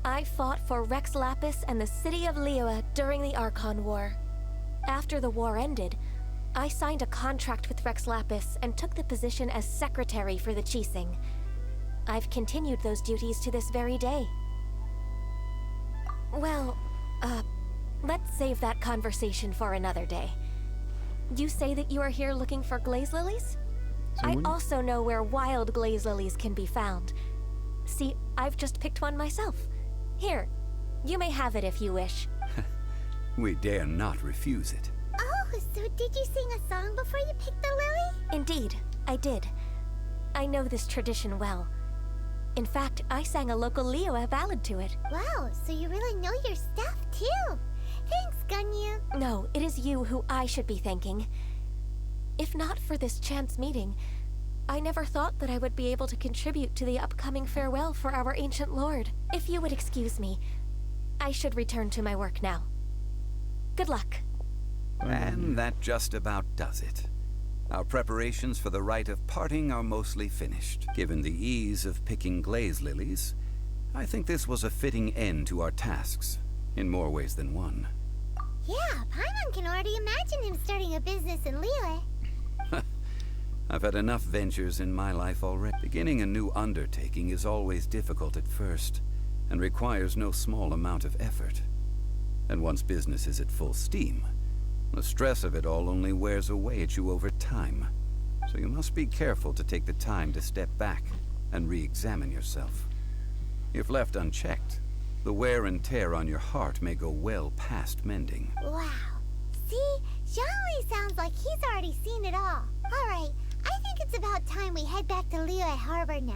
I fought for Rex Lapis and the city of liyue during the Archon War. After the war ended, I signed a contract with Rex Lapis and took the position as secretary for the Qixing. I've continued those duties to this very day. Well, let's save that conversation for another day. You say that you are here looking for glaze lilies? So I when- also know where wild glaze lilies can be found. See, I've just picked one myself. Here, you may have it if you wish. We dare not refuse it. Oh, so did you sing a song before you picked the lily? Indeed, I did. I know this tradition well. In fact, I sang a local liyue ballad to it. Wow, so you really know your stuff, too. Thanks, Ganyu. No, it is you who I should be thanking. If not for this chance meeting, I never thought that I would be able to contribute to the upcoming farewell for our ancient lord. If you would excuse me, I should return to my work now. Good luck. And that just about does it. Our preparations for the rite of parting are mostly finished. Given the ease of picking glaze lilies, I think this was a fitting end to our tasks, in more ways than one. Yeah, Paimon can already imagine him starting a business in liyue. I've had enough ventures in my life already. Beginning a new undertaking is always difficult at first, and requires no small amount of effort. And once business is at full steam, the stress of it all only wears away at you over time. So you must be careful to take the time to step back and re-examine yourself. If left unchecked, the wear and tear on your heart may go well past mending. Wow. See? Zhongli sounds like he's already seen it all. Alright, I think it's about time we head back to Liyue Harbor now.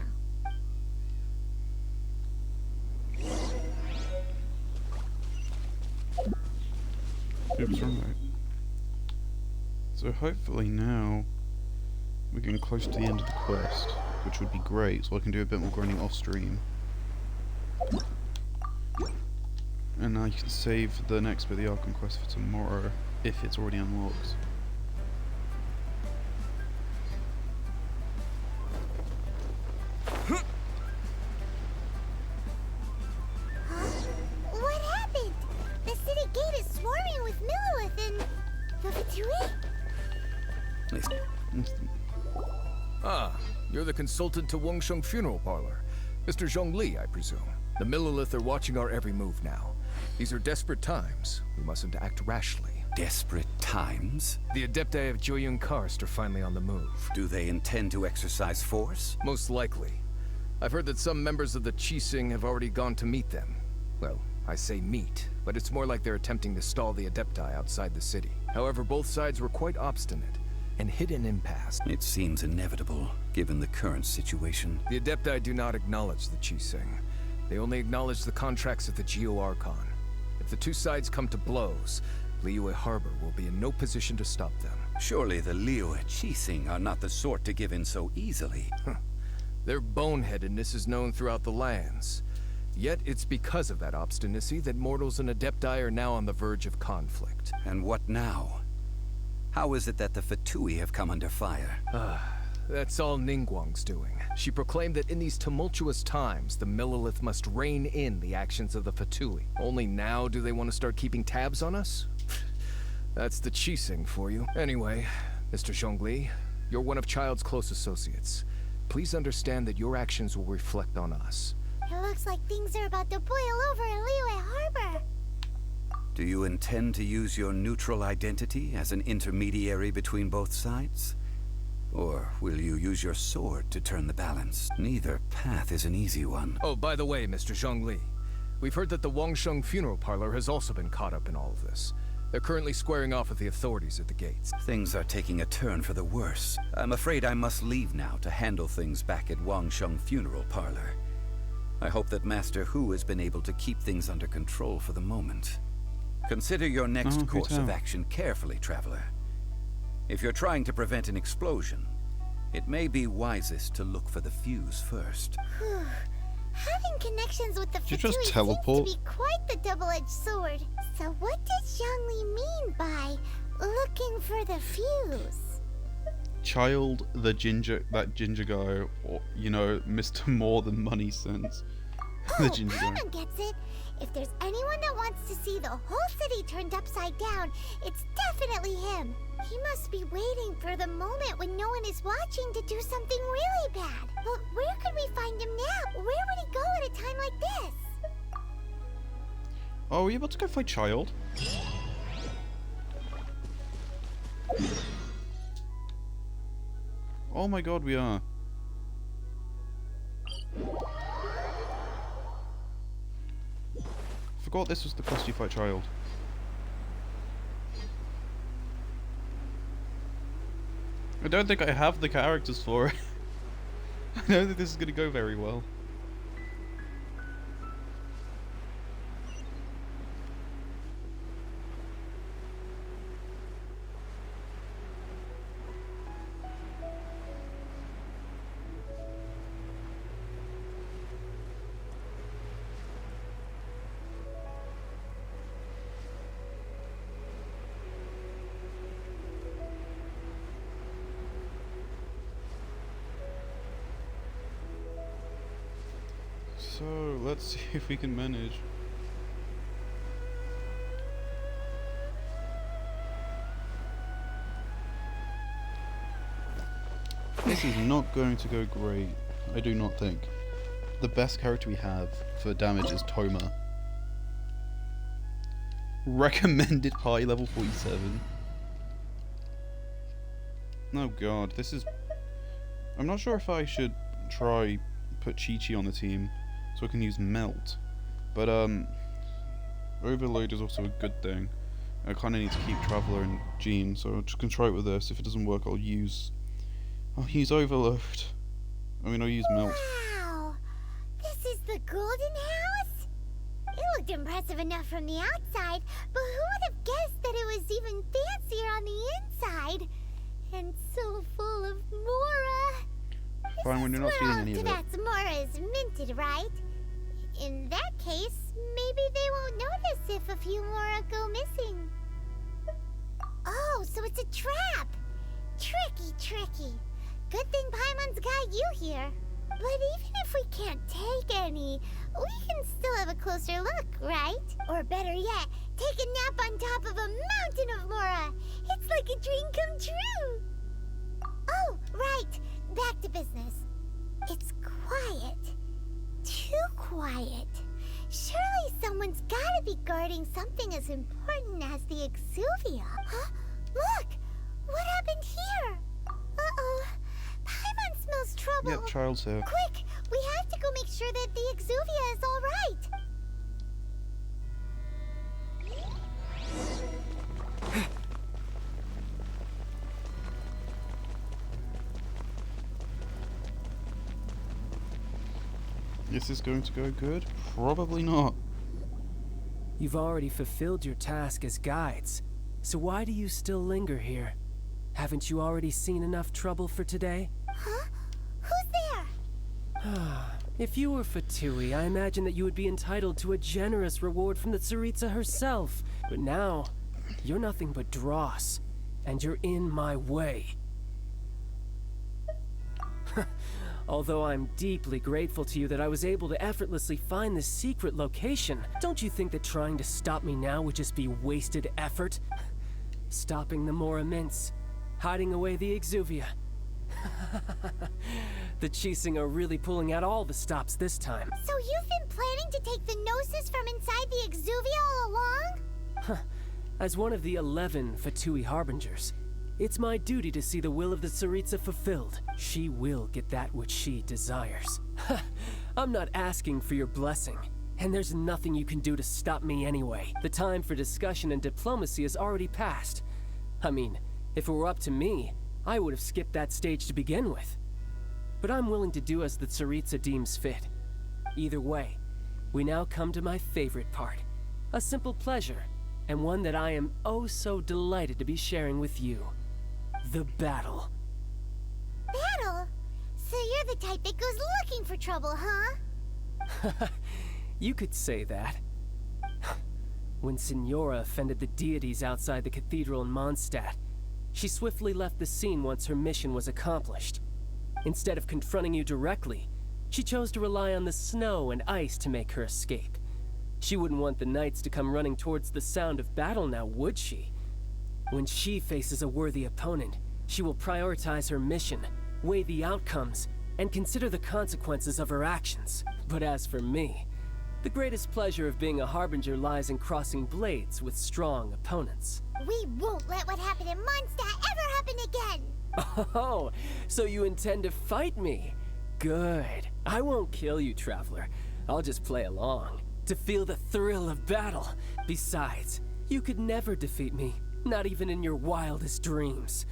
Oops, wrong note. So hopefully now we're getting close to the end of the quest, which would be great, so I can do a bit more grinding off stream. And I can save the next bit of the Archon quest for tomorrow, if it's already unlocked. Huh? What happened? The city gate is swarming with Millilith and... the Fatui? Ah, you're the consultant to Wengsheng Funeral Parlor. Mr. Zhongli, I presume. The Millilith are watching our every move now. These are desperate times. We mustn't act rashly. Desperate times? The Adepti of Joyun Karst are finally on the move. Do they intend to exercise force? Most likely. I've heard that some members of the Qixing have already gone to meet them. Well, I say meet, but it's more like they're attempting to stall the Adepti outside the city. However, both sides were quite obstinate and hit an impasse. It seems inevitable, given the current situation. The Adepti do not acknowledge the Qixing. They only acknowledge the contracts of the Geo Archon. If the two sides come to blows, Liyue Harbor will be in no position to stop them. Surely the liyue Qixing are not the sort to give in so easily. Their boneheadedness is known throughout the lands. Yet it's because of that obstinacy that mortals and Adepti are now on the verge of conflict. And what now? How is it that the Fatui have come under fire? That's all Ningguang's doing. She proclaimed that in these tumultuous times, the Millelith must rein in the actions of the Fatui. Only now do they want to start keeping tabs on us? That's the Qixing for you. Anyway, Mr. Zhongli, you're one of Child's close associates. Please understand that your actions will reflect on us. It looks like things are about to boil over in liyue Harbor. Do you intend to use your neutral identity as an intermediary between both sides? Or will you use your sword to turn the balance? Neither path is an easy one. Oh, by the way, Mr. Zhongli, we've heard that the Wangsheng funeral parlor has also been caught up in all of this. They're currently squaring off with the authorities at the gates. Things are taking a turn for the worse. I'm afraid I must leave now to handle things back at Wangsheng funeral parlor. I hope that Master Hu has been able to keep things under control for the moment. Consider your next course of action carefully, Traveler. If you're trying to prevent an explosion, it may be wisest to look for the fuse first. Having connections with the Did you just Fatui teleport? seems to be quite the double-edged sword. So what does Zhongli mean by looking for the fuse? Child, the ginger, that ginger guy, or, you know, Mr. More Than Money Sense. The ginger guy. Paimon gets it. If there's anyone that wants to see the whole city turned upside down, it's definitely him. He must be waiting for the moment when no one is watching to do something really bad. But where could we find him now? Where would he go at a time like this? Oh, are you about to go fight Child? Oh my god, we are. Forgot this was the quest you fight Child. I don't think I have the characters for it. I don't think this is going to go very well. So, let's see if we can manage. This is not going to go great, I do not think. The best character we have for damage is Toma. Recommended high level 47. Oh god, this is... I'm not sure if I should try put Chi-Chi on the team so I can use Melt. But Overload is also a good thing. I kinda need to keep Traveler and Jean, so I'm just gonna try it with this. If it doesn't work, I'll use Overload. I mean, I'll use Melt. Wow! This is the Golden House? It looked impressive enough from the outside, but who would have guessed that it was even fancier on the inside? And so full of Mora. Fine, when you're not stealing any of it. That's Mora is minted, right? In that case, maybe they won't notice if a few Mora go missing. Oh, so it's a trap! Tricky, tricky. Good thing Paimon's got you here. But even if we can't take any, we can still have a closer look, right? Or better yet, take a nap on top of a mountain of Mora. It's like a dream come true. Oh, right. Back to business. It's quiet. Too quiet. Surely someone's gotta be guarding something as important as the Exuvia. Huh? Look! What happened here? Uh-oh. Paimon smells trouble. Yep, Child's here. Quick! We have to go make sure that the Exuvia is all right. Is this going to go good? Probably not. You've already fulfilled your task as guides, so why do you still linger here? Haven't you already seen enough trouble for today? Huh? Who's there? If you were Fatui, I imagine that you would be entitled to a generous reward from the Tsaritsa herself. But now, you're nothing but dross, and you're in my way. Although I'm deeply grateful to you that I was able to effortlessly find this secret location, don't you think that trying to stop me now would just be wasted effort? Stopping the Mora Mints, hiding away the Exuvia. The Chising are really pulling out all the stops this time. So you've been planning to take the Gnosis from inside the Exuvia all along? As one of the 11 Fatui Harbingers, it's my duty to see the will of the Tsaritsa fulfilled. She will get that which she desires. I'm not asking for your blessing, and there's nothing you can do to stop me anyway. The time for discussion and diplomacy has already passed. I mean, if it were up to me, I would have skipped that stage to begin with. But I'm willing to do as the Tsaritsa deems fit. Either way, we now come to my favorite part. A simple pleasure, and one that I am oh so delighted to be sharing with you. The battle. Battle? So you're the type that goes looking for trouble, huh? You could say that. When Signora offended the deities outside the cathedral in Mondstadt, she swiftly left the scene once her mission was accomplished. Instead of confronting you directly, she chose to rely on the snow and ice to make her escape. She wouldn't want the knights to come running towards the sound of battle now, would she? When she faces a worthy opponent, she will prioritize her mission, weigh the outcomes, and consider the consequences of her actions. But as for me, the greatest pleasure of being a Harbinger lies in crossing blades with strong opponents. We won't let what happened in Mondstadt ever happen again! Oh, so you intend to fight me? Good. I won't kill you, Traveler. I'll just play along, to feel the thrill of battle. Besides, you could never defeat me, not even in your wildest dreams.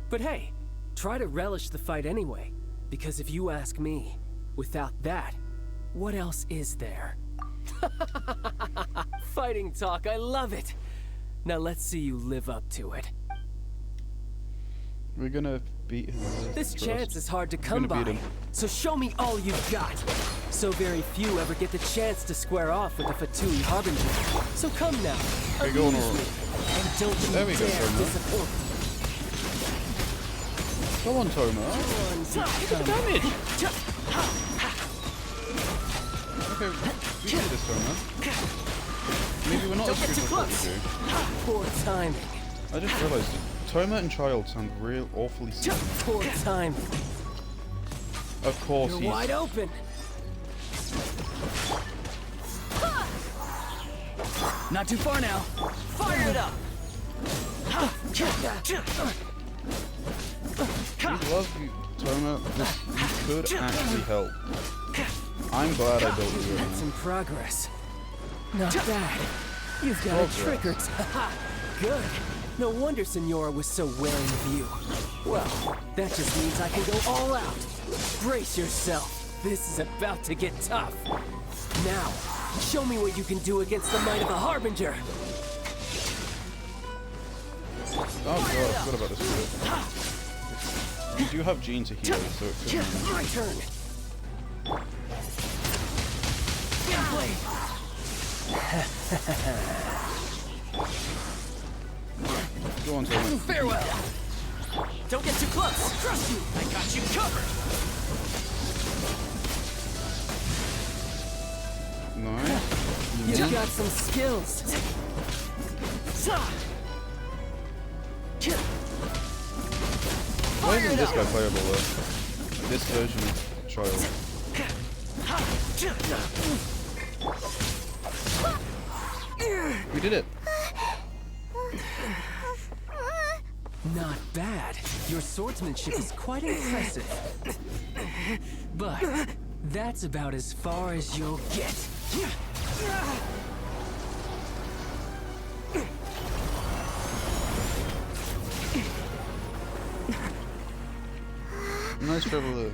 But hey, try to relish the fight anyway, because if you ask me, without that, what else is there? Fighting talk, I love it! Now let's see you live up to it. We're gonna beat him. This chance is hard to come by, so show me all you've got. So very few ever get the chance to square off with a Fatui Harbinger. So come now, amuse me, and don't you dare disappoint. Go on, Toma. Look at the damage! Okay, we can do this, Toma. Maybe we're not as good as what we do. Poor timing. I just realized Toma and Child sound real awfully similar. Poor timing. Of course You're he's wide open. Not too far now. Fire it up. We love you, Toma. This could actually help. I'm glad I built you right Some progress. Not bad. You've got a trick or two. Good. No wonder Signora was so wary of you. Well, that just means I can go all out. Brace yourself. This is about to get tough. Now, show me what you can do against the might of a Harbinger. Oh god, I forgot about this bit. You do have Jean to heal, so it could My turn. Go on, Toma. Farewell. Don't get too close. Trust you. I got you covered. Nice. You've got some skills. Why isn't this guy playable though? This version of Child. We did it. Not bad. Your swordsmanship is quite impressive. But that's about as far as you'll get. Nice Traveler.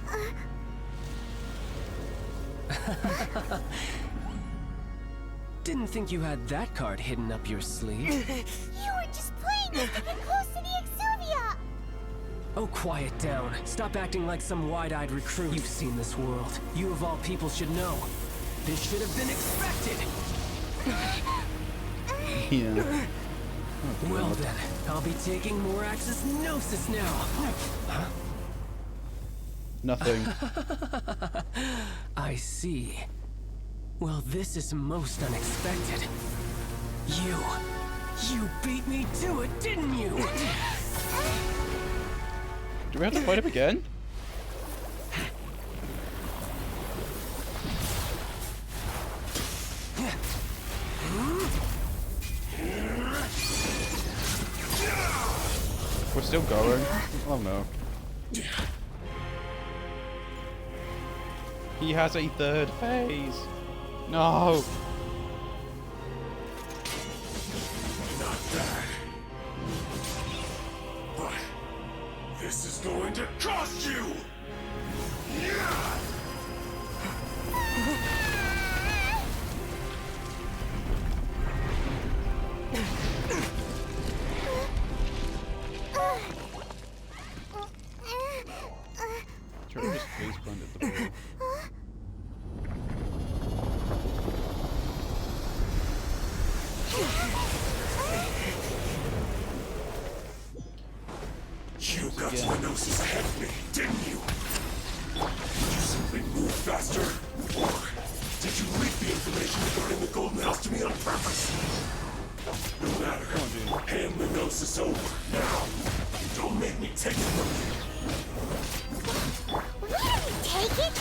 Didn't think you had that card hidden up your sleeve. You were just playing it to get close to the Exuvia! Oh, quiet down. Stop acting like some wide-eyed recruit. You've seen this world. You of all people should know. This should have been expected! Yeah. Well then, I'll be taking Morax's Gnosis now! Huh? Nothing. I see. Well, this is most unexpected. You beat me to it, didn't you? Do we have to fight him again? We're still going. Oh no. He has a third phase. No. Not bad. But this is going to cost you! Yeah! Trey just face planted the ball. You got to the Gnosis ahead of me, didn't you? Did you simply move faster? Or did you leak the information regarding the Golden House to me on purpose? No matter. Hand the Gnosis over, now. Don't make me take it from you. We didn't take it!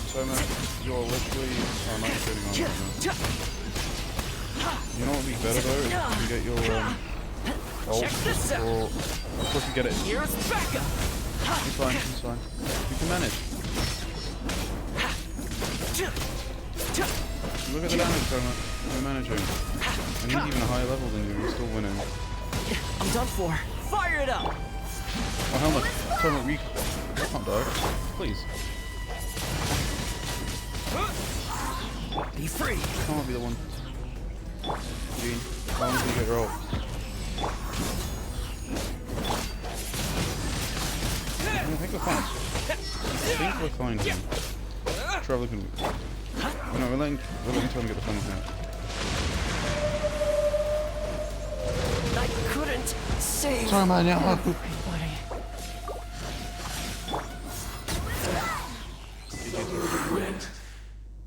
So man, you're literally... Oh, I'm not shooting on right now. You know what would be better though? Is if you get your ult or... Of course you get it. Here's backup! It's fine, it's fine. You can manage. Look at the damage, Toma. We're managing. And he's even a higher level than you, we're still winning. I'm done for. Fire it up! Oh, helmet. Toma, can't die. Please. Be free! Can't be the one. Gene, how long do you get your ult? I think we're fine. I think we're fine here. Trevor can... Oh, no, we're letting Toma get the final hit. I couldn't save... Sorry, man, yeah. everybody. You win,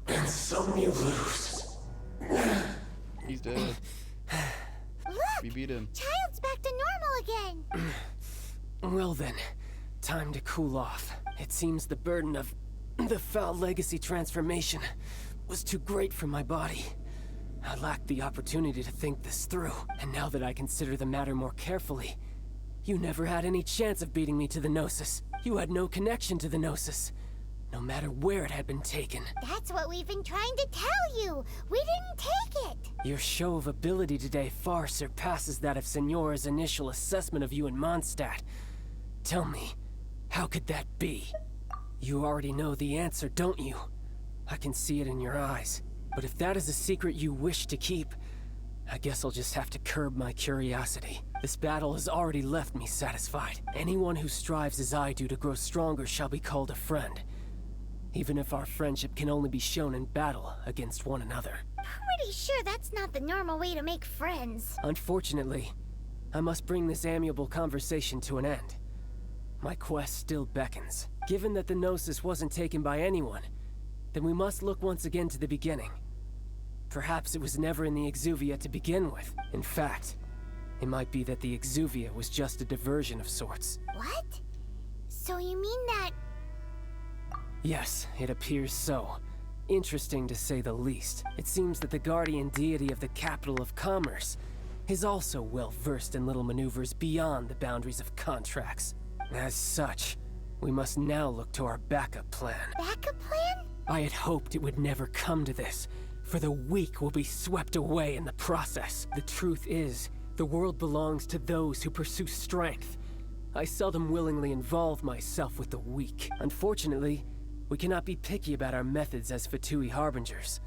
and some you lose. He's dead. Look! We beat him. Child's back to normal again! Well then, time to cool off. It seems the burden of the foul legacy transformation was too great for my body. I lacked the opportunity to think this through, and now that I consider the matter more carefully, you never had any chance of beating me to the Gnosis. You had no connection to the Gnosis, no matter where it had been taken. That's what we've been trying to tell you! We didn't take it! Your show of ability today far surpasses that of Signora's initial assessment of you in Mondstadt. Tell me, how could that be? You already know the answer, don't you? I can see it in your eyes. But if that is a secret you wish to keep, I guess I'll just have to curb my curiosity. This battle has already left me satisfied. Anyone who strives as I do to grow stronger shall be called a friend. Even if our friendship can only be shown in battle against one another. Pretty sure that's not the normal way to make friends. Unfortunately, I must bring this amiable conversation to an end. My quest still beckons. Given that the Gnosis wasn't taken by anyone, then we must look once again to the beginning. Perhaps it was never in the Exuvia to begin with. In fact, it might be that the Exuvia was just a diversion of sorts. What? So you mean that... Yes, it appears so. Interesting to say the least. It seems that the guardian deity of the capital of commerce is also well versed in little maneuvers beyond the boundaries of contracts. As such, we must now look to our backup plan. Backup plan? I had hoped it would never come to this, for the weak will be swept away in the process. The truth is, the world belongs to those who pursue strength. I seldom willingly involve myself with the weak. Unfortunately, we cannot be picky about our methods as Fatui harbingers.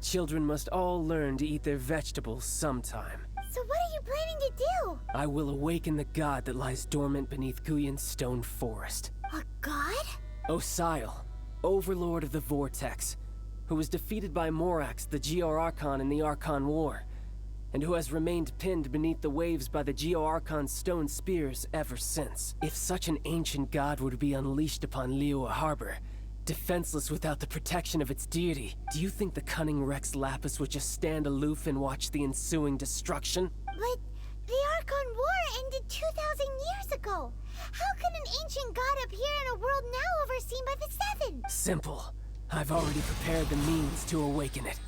Children must all learn to eat their vegetables sometime. So what are you planning to do? I will awaken the god that lies dormant beneath Guyon's stone forest. A god? Osial, overlord of the Vortex, who was defeated by Morax, the Geo-Archon in the Archon War, and who has remained pinned beneath the waves by the Geo-Archon's stone spears ever since. If such an ancient god were to be unleashed upon Liyue Harbor, defenseless without the protection of its deity, do you think the cunning Rex Lapis would just stand aloof and watch the ensuing destruction? But the Archon War ended 2,000 years ago. How can an ancient god appear in a world now overseen by the Seven? Simple. I've already prepared the means to awaken it.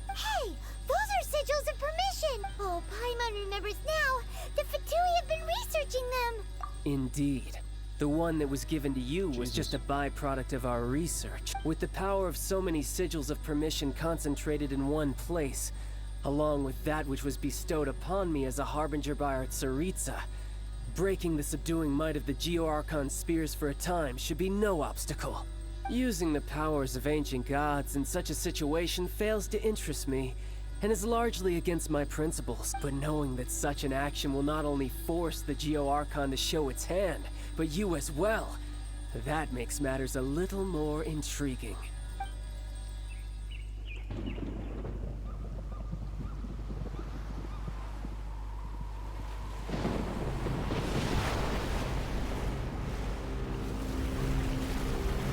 Hey, those are sigils of permission! Oh, Paimon remembers now. The Fatui have been researching them. Indeed. The one that was given to you was just a byproduct of our research. With the power of so many sigils of permission concentrated in one place, along with that which was bestowed upon me as a harbinger by our Tsaritsa, breaking the subduing might of the Geo-Archon spears for a time should be no obstacle. Using the powers of ancient gods in such a situation fails to interest me, and is largely against my principles. But knowing that such an action will not only force the Geo-Archon to show its hand, but you as well, that makes matters a little more intriguing.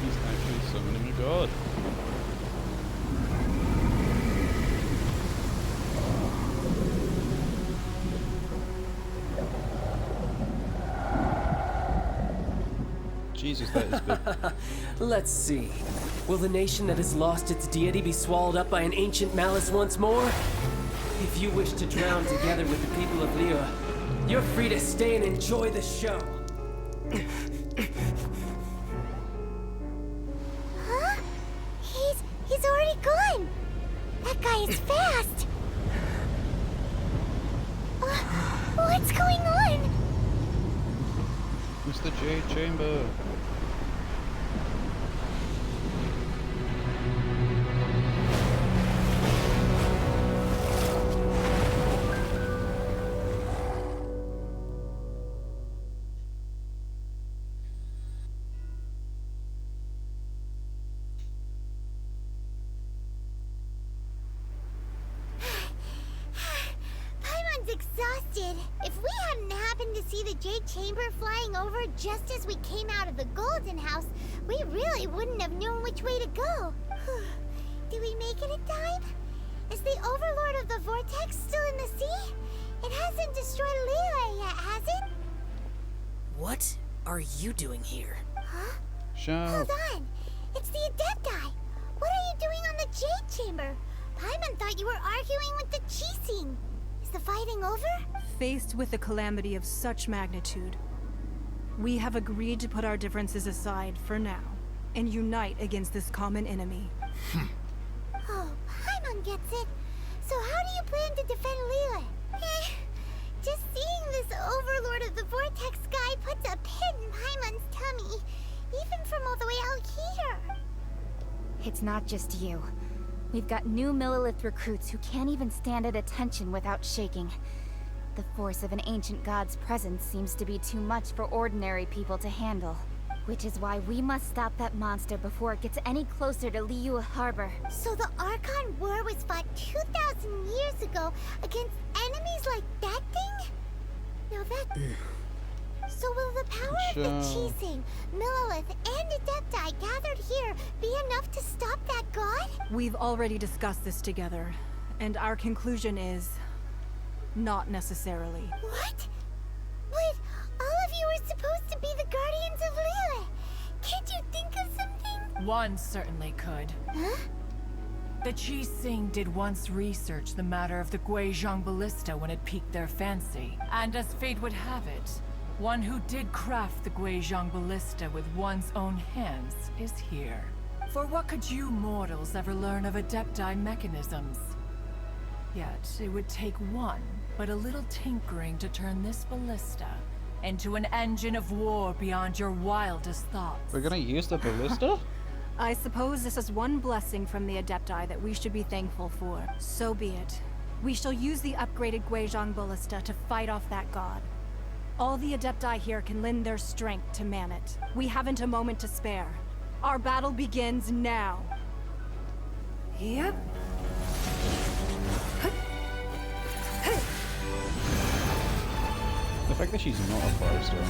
He's actually summoning a god. Jesus, that is big. Let's see. Will the nation that has lost its deity be swallowed up by an ancient malice once more? If you wish to drown together with the people of Liyue, you're free to stay and enjoy the show. Huh? He's already gone. That guy is fast. What's going on? It's the Jade Chamber. Paimon's exhausted. If we hadn't happened to see the Jade Chamber flying over just as we came out of the Golden House, we really wouldn't have known which way to go. Did we make it in time? Is the Overlord of the Vortex still in the sea? It hasn't destroyed Liyue yet, has it? What are you doing here? Huh? Shout. Hold on. It's the Adepti. What are you doing on the Jade Chamber? Paimon thought you were arguing with the Qixing. Is the fighting over? Faced with a calamity of such magnitude, we have agreed to put our differences aside for now and unite against this common enemy. Oh, Paimon gets it. So how do you plan to defend Liyue? Just seeing this Overlord of the Vortex guy puts a pit in Paimon's tummy, even from all the way out here. It's not just you. We've got new Millilith recruits who can't even stand at attention without shaking. The force of an ancient god's presence seems to be too much for ordinary people to handle. Which is why we must stop that monster before it gets any closer to Liyue Harbor. So the Archon War was fought 2,000 years ago against enemies like that thing? Now that... So will the power of the Qixing, Millilith, and Adepti gathered here be enough to stop that god? We've already discussed this together, and our conclusion is... not necessarily. What? But all of you are supposed to be the Guardians of Liyue. Can't you think of something? One certainly could. Huh? The Qixing did once research the matter of the Guizhong Ballista when it piqued their fancy. And as fate would have it, one who did craft the Guizhong Ballista with one's own hands is here. For what could you mortals ever learn of Adepti mechanisms? Yet, it would take one, but a little tinkering to turn this ballista into an engine of war beyond your wildest thoughts. We're gonna use the ballista? I suppose this is one blessing from the Adepti that we should be thankful for. So be it. We shall use the upgraded Guizhong Ballista to fight off that god. All the Adepti here can lend their strength to man it. We haven't a moment to spare. Our battle begins now. Yep. The fact that she's not a 5-star.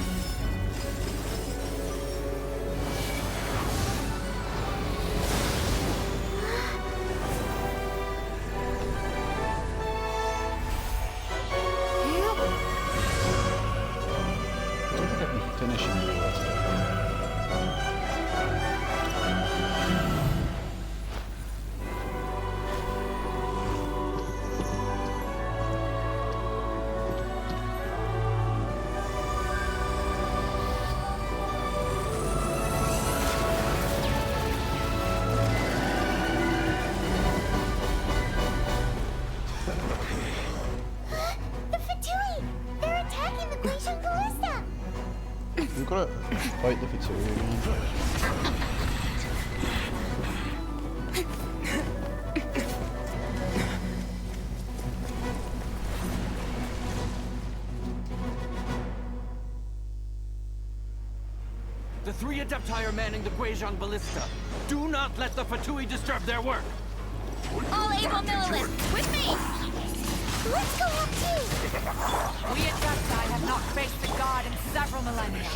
Finishing the list. The Fatui! They're attacking the Guizhong Ballista! We've got to fight the Fatui again. The 3 Adepti are manning the Guizhong Ballista. Do not let the Fatui disturb their work. All able militant, with me! Let's go up too! We Adepti have not faced the god in several millennia.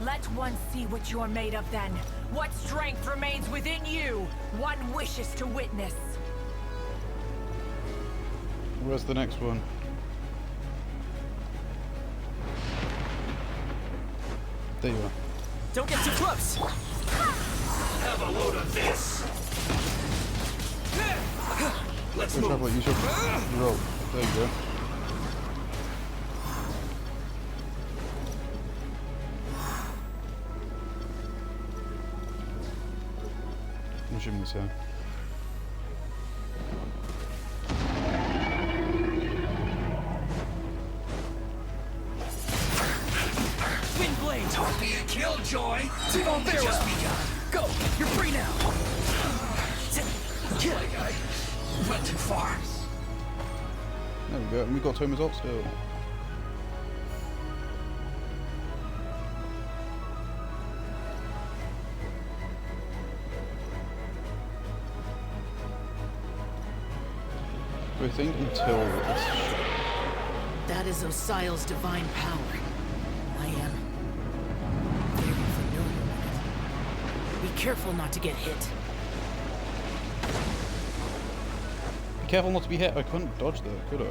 Let one see what you are made of then. What strength remains within you, one wishes to witness. Where's the next one? There you are. Don't get too close! Have a load of this! Let's Good move! trouble, use your rope. There you go. I'm assuming this here. Wind blade! Don't be a killjoy! Oh, It's very just well. begun! Go! You're free now! Looks like I went too far. There we go, and we've got Toma's ult still. So I think until it's That is Osial's divine power. I am very familiar with it. Be careful not to get hit. Be careful not to be hit. I couldn't dodge that, could I?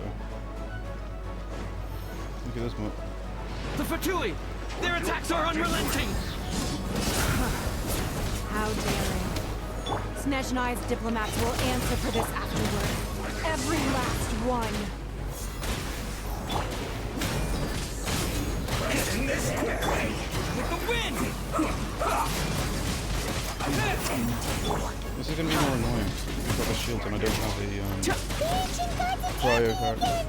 Look at this map. The Fatui! Their attacks are unrelenting! How daring. Snezhnai's diplomats will answer for this afterward. Every last one. Getting this quickly! With the wind! This is going to be more annoying. We've got the shield and I don't have a The ancient gods are cryo attacking card. again!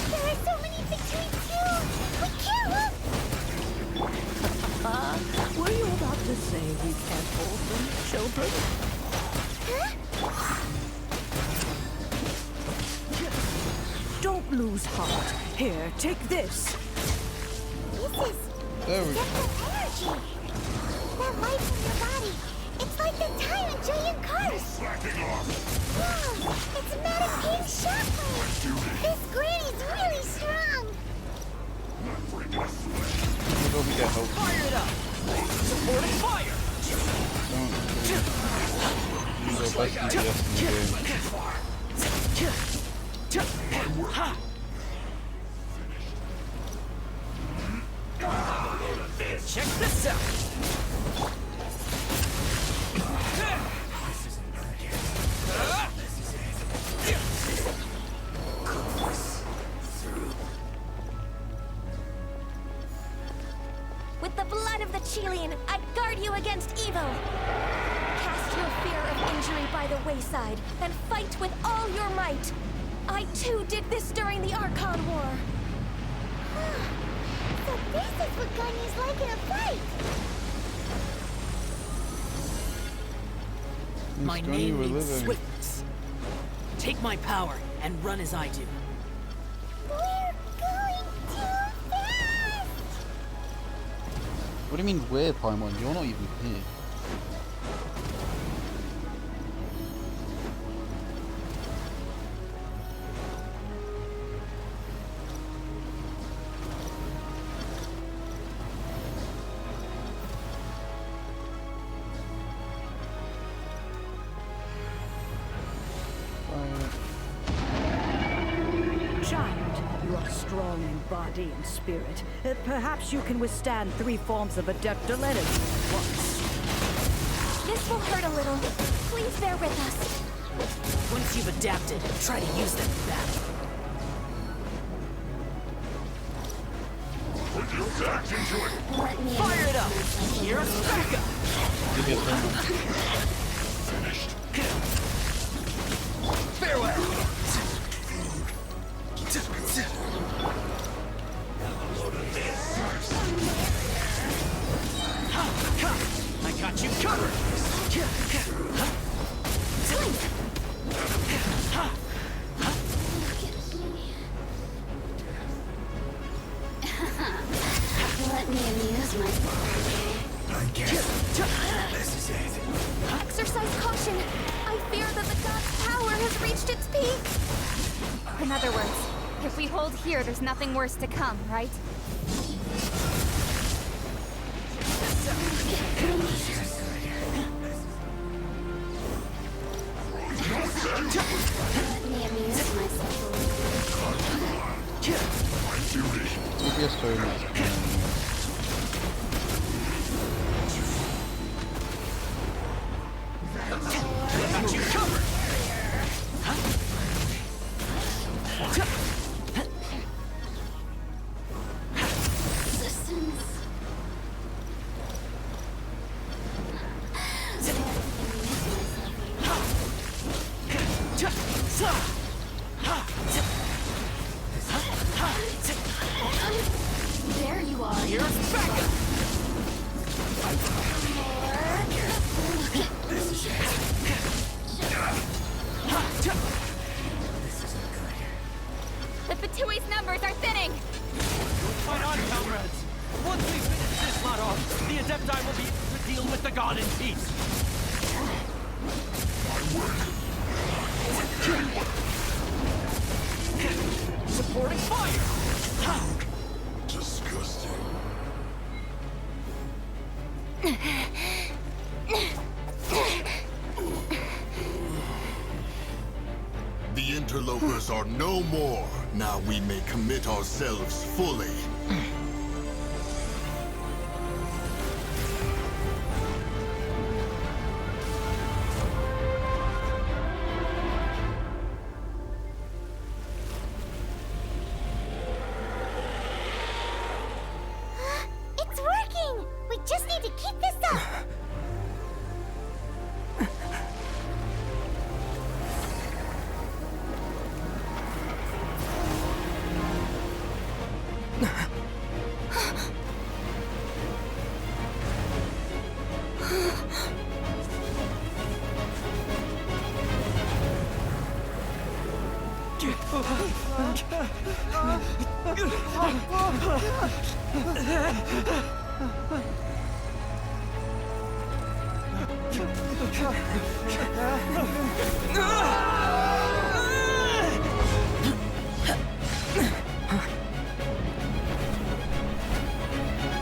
There are so many Fatui too! We can't look! Were you about to say we can't hold them, children? Huh? Don't lose heart. Here, take this. This is There we go. different energy! That light from your body, it's like the time in giant cars! Wow, it's a meta pink shockwave! This granny's really strong! We'll go and get help. Fire it up! Supporting fire! Don't use our best DPS in the game. Ha! Check this out! With the blood of the Chilean, I guard you against evil. Cast your fear of injury by the wayside and fight with all your might. I too did this during the Archon War. So this is what Ganya's like in a fight! My Scunny, name we're means living. swiftness. Take my power and run as I do. We're going too fast! What do you mean we're Paimon? You're not even here. Child, you are strong in body and spirit. Perhaps you can withstand 3 forms of Adeptal energy at once. This will hurt a little. Please bear with us. Once you've adapted, try to use them in battle. Put your back into it! Fire it up! Here's backup! Finished. Farewell! I got you covered! Let me amuse myself. I guess this is it. Exercise caution. I fear that the god's power has reached its peak. In other words, if we hold here, there's nothing worse to come, right? Let me amuse myself a little. TPS phone. Got you covered! There you are. Here's backup! This is it. The Fatui's numbers are thinning! Fight on, comrades! Once we finish this lot off, the Adepti will be able to deal with the god in peace! Supporting fire! Disgusting. The interlopers are no more. Now we may commit ourselves fully. It's working! We just need to keep this up!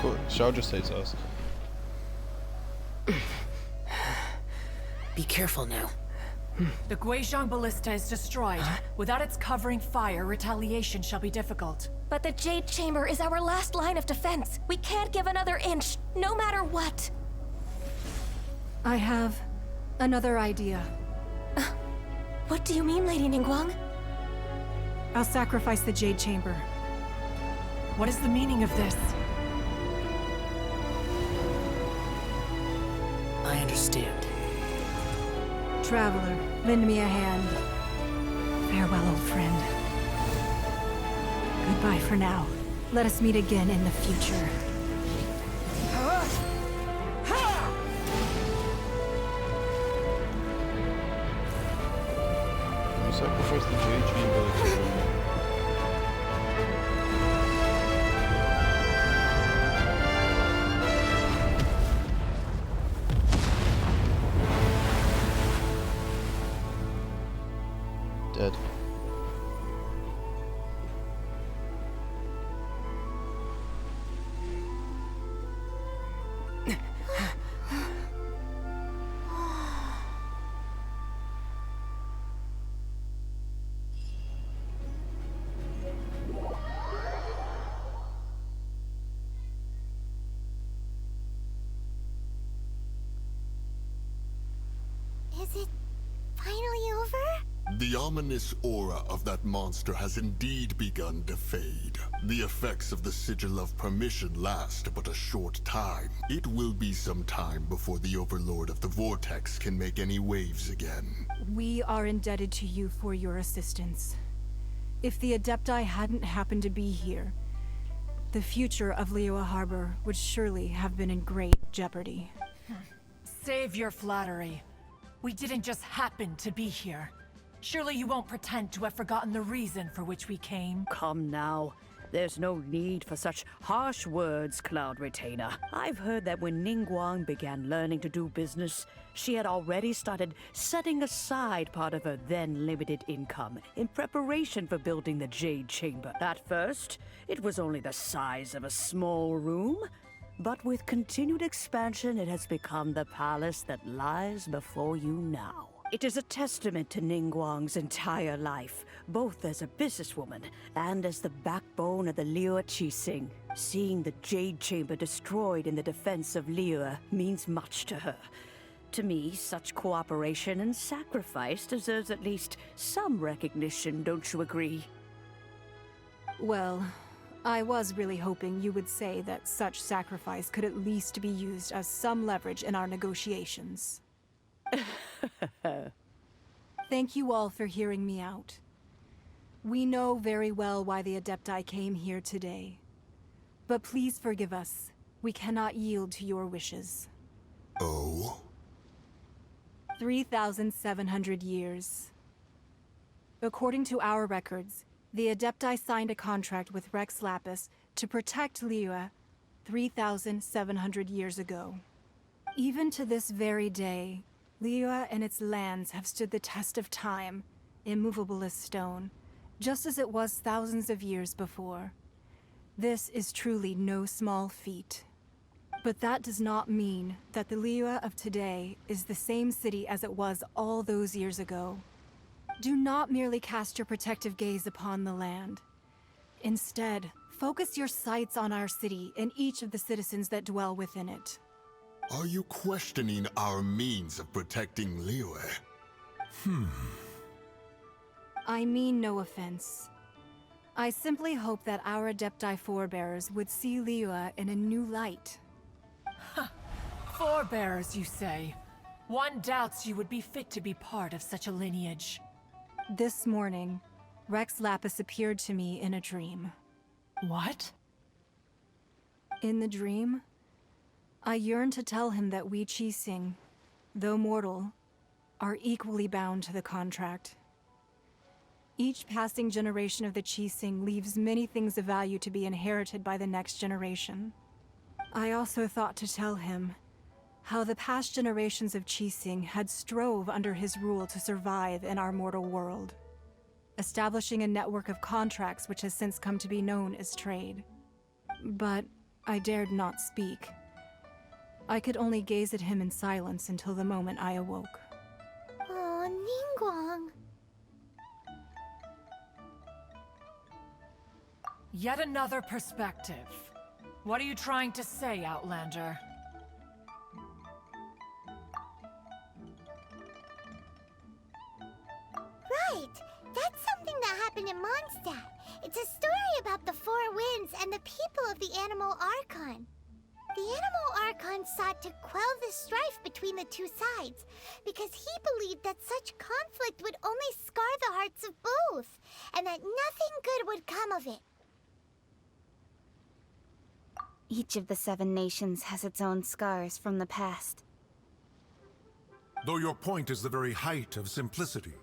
Cool. Shao just says us. Be careful now. The Guizhong Ballista is destroyed. Without its covering fire, retaliation shall be difficult. But the Jade Chamber is our last line of defense. We can't give another inch, no matter what. I have another idea. What do you mean, Lady Ningguang? I'll sacrifice the Jade Chamber. What is the meaning of this? I understand. Traveler, lend me a hand. Farewell, old friend. Goodbye for now. Let us meet again in the future. sacrifice the Jade Chamber to... Dead. Is it finally over? The ominous aura of that monster has indeed begun to fade. The effects of the Sigil of Permission last but a short time. It will be some time before the Overlord of the Vortex can make any waves again. We are indebted to you for your assistance. If the Adepti hadn't happened to be here, the future of Liyue Harbor would surely have been in great jeopardy. Save your flattery. We didn't just happen to be here. Surely you won't pretend to have forgotten the reason for which we came. Come now. There's no need for such harsh words, Cloud Retainer. I've heard that when Ningguang began learning to do business, she had already started setting aside part of her then limited income in preparation for building the Jade Chamber. At first, it was only the size of a small room, but with continued expansion, it has become the palace that lies before you now. It is a testament to Ningguang's entire life, both as a businesswoman and as the backbone of the Liyue Qixing. Seeing the Jade Chamber destroyed in the defense of Liyue means much to her. To me, such cooperation and sacrifice deserves at least some recognition, don't you agree? Well, I was really hoping you would say that such sacrifice could at least be used as some leverage in our negotiations. Thank you all for hearing me out. We know very well why the Adepti came here today. But please forgive us. We cannot yield to your wishes. Oh? 3,700 years. According to our records, the Adepti signed a contract with Rex Lapis to protect Liyue 3,700 years ago. Even to this very day, Liyue and its lands have stood the test of time, immovable as stone, just as it was thousands of years before. This is truly no small feat. But that does not mean that the Liyue of today is the same city as it was all those years ago. Do not merely cast your protective gaze upon the land. Instead, focus your sights on our city and each of the citizens that dwell within it. Are you questioning our means of protecting Liyue? I mean no offense. I simply hope that our Adepti forebears would see Liyue in a new light. Forebearers, you say? One doubts you would be fit to be part of such a lineage. This morning, Rex Lapis appeared to me in a dream. What? In the dream, I yearned to tell him that we Qixing, though mortal, are equally bound to the contract. Each passing generation of the Qixing leaves many things of value to be inherited by the next generation. I also thought to tell him how the past generations of Qixing had strove under his rule to survive in our mortal world, establishing a network of contracts which has since come to be known as trade. But I dared not speak. I could only gaze at him in silence until the moment I awoke. Oh, Ningguang. Yet another perspective. What are you trying to say, Outlander? Right! That's something that happened in Mondstadt. It's a story about the Four Winds and the people of the Animal Archon. The Animal Archon sought to quell the strife between the two sides, because he believed that such conflict would only scar the hearts of both, and that nothing good would come of it. Each of the 7 nations has its own scars from the past. Though your point is the very height of simplicity.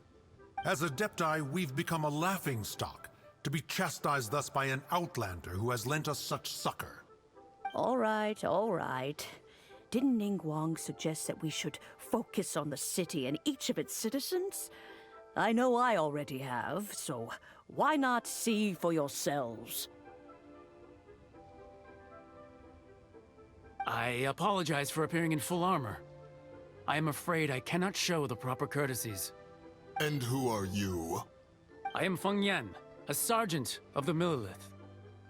As Adepti, we've become a laughingstock, to be chastised thus by an outlander who has lent us such succor. All right, all right. Didn't Ningguang suggest that we should focus on the city and each of its citizens? I know I already have, so why not see for yourselves? I apologize for appearing in full armor. I am afraid I cannot show the proper courtesies. And who are you? I am Feng Yan, a sergeant of the Millelith.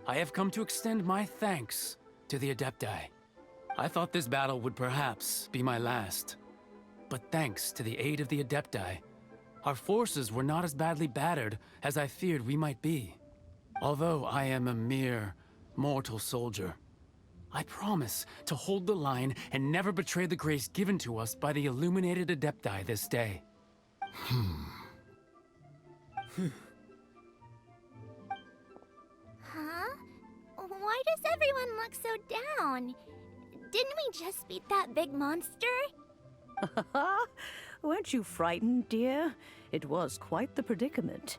I have come to extend my thanks to the Adepti. I thought this battle would perhaps be my last. But thanks to the aid of the Adepti, our forces were not as badly battered as I feared we might be. Although I am a mere mortal soldier, I promise to hold the line and never betray the grace given to us by the illuminated Adepti this day. Huh? Why does everyone look so down? Didn't we just beat that big monster? Weren't you frightened, dear? It was quite the predicament.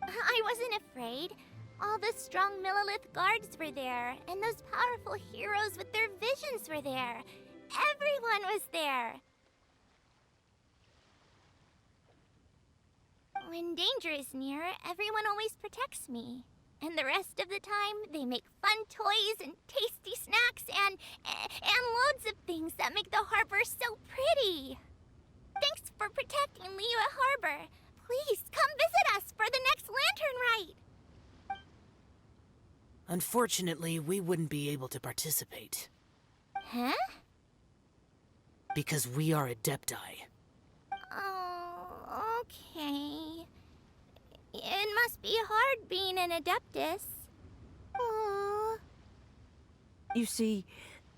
I wasn't afraid. All the strong Millelith guards were there, and those powerful heroes with their visions were there. Everyone was there. When danger is near, everyone always protects me. And the rest of the time, they make fun toys and tasty snacks and loads of things that make the harbor so pretty. Thanks for protecting liyue Harbor. Please come visit us for the next lantern rite. Unfortunately, we wouldn't be able to participate. Huh? Because we are Adepti. Oh, okay. It must be hard being an Adeptus. Aww. You see,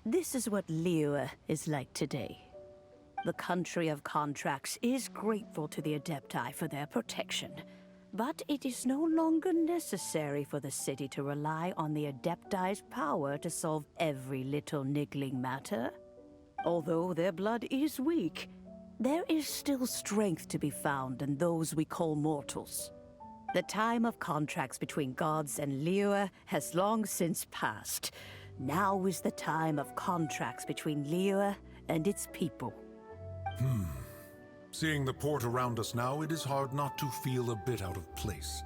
this is what Liyue is like today. The country of contracts is grateful to the Adepti for their protection, but it is no longer necessary for the city to rely on the Adepti's power to solve every little niggling matter. Although their blood is weak, there is still strength to be found in those we call mortals. The time of contracts between gods and Liyue has long since passed. Now is the time of contracts between Liyue and its people. Seeing the port around us now, it is hard not to feel a bit out of place.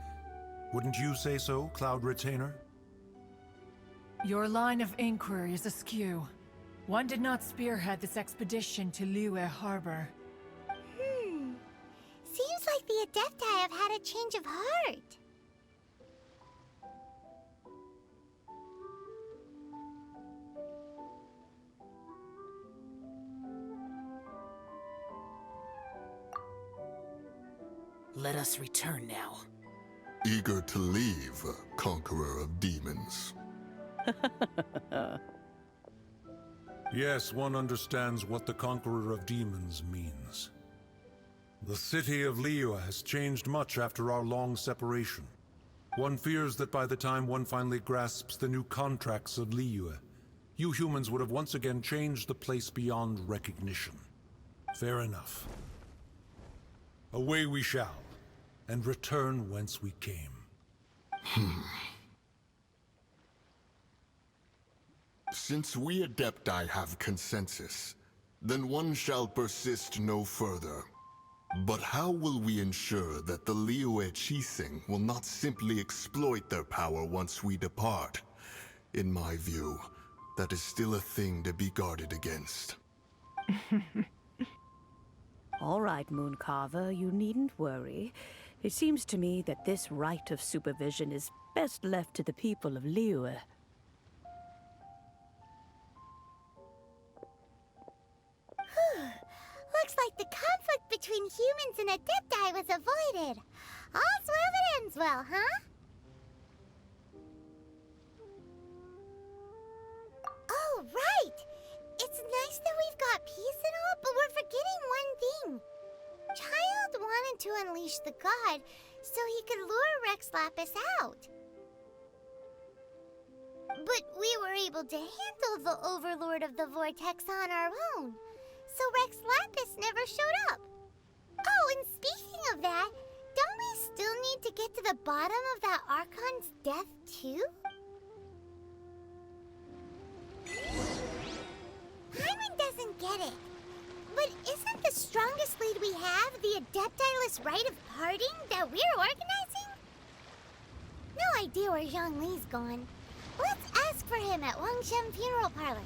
Wouldn't you say so, Cloud Retainer? Your line of inquiry is askew. One did not spearhead this expedition to liyue Harbor. Seems like the Adepti have had a change of heart. Let us return now. Eager to leave, Conqueror of Demons. Yes, one understands what the Conqueror of Demons means. The city of Liyue has changed much after our long separation. One fears that by the time one finally grasps the new contracts of Liyue, you humans would have once again changed the place beyond recognition. Fair enough. Away we shall, and return whence we came. Since we Adepti have consensus, then one shall persist no further. But how will we ensure that the liyue Qixing will not simply exploit their power once we depart? In my view, that is still a thing to be guarded against. All right, Mooncarver, you needn't worry. It seems to me that this right of supervision is best left to the people of Liyue. Looks like the conflict between humans and Adepti was avoided. All's well that ends well, huh? Oh, right! It's nice that we've got peace and all, but we're forgetting one thing. Child wanted to unleash the god so he could lure Rex Lapis out. But we were able to handle the Overlord of the Vortex on our own. So Rex Lapis never showed up. Oh, and speaking of that, get to the bottom of that Archon's death, too? Hyman doesn't get it. But isn't the strongest lead we have the Adeptiless rite of parting that we're organizing? No idea where Zhongli's gone. Let's ask for him at Wangshen Funeral Parlor.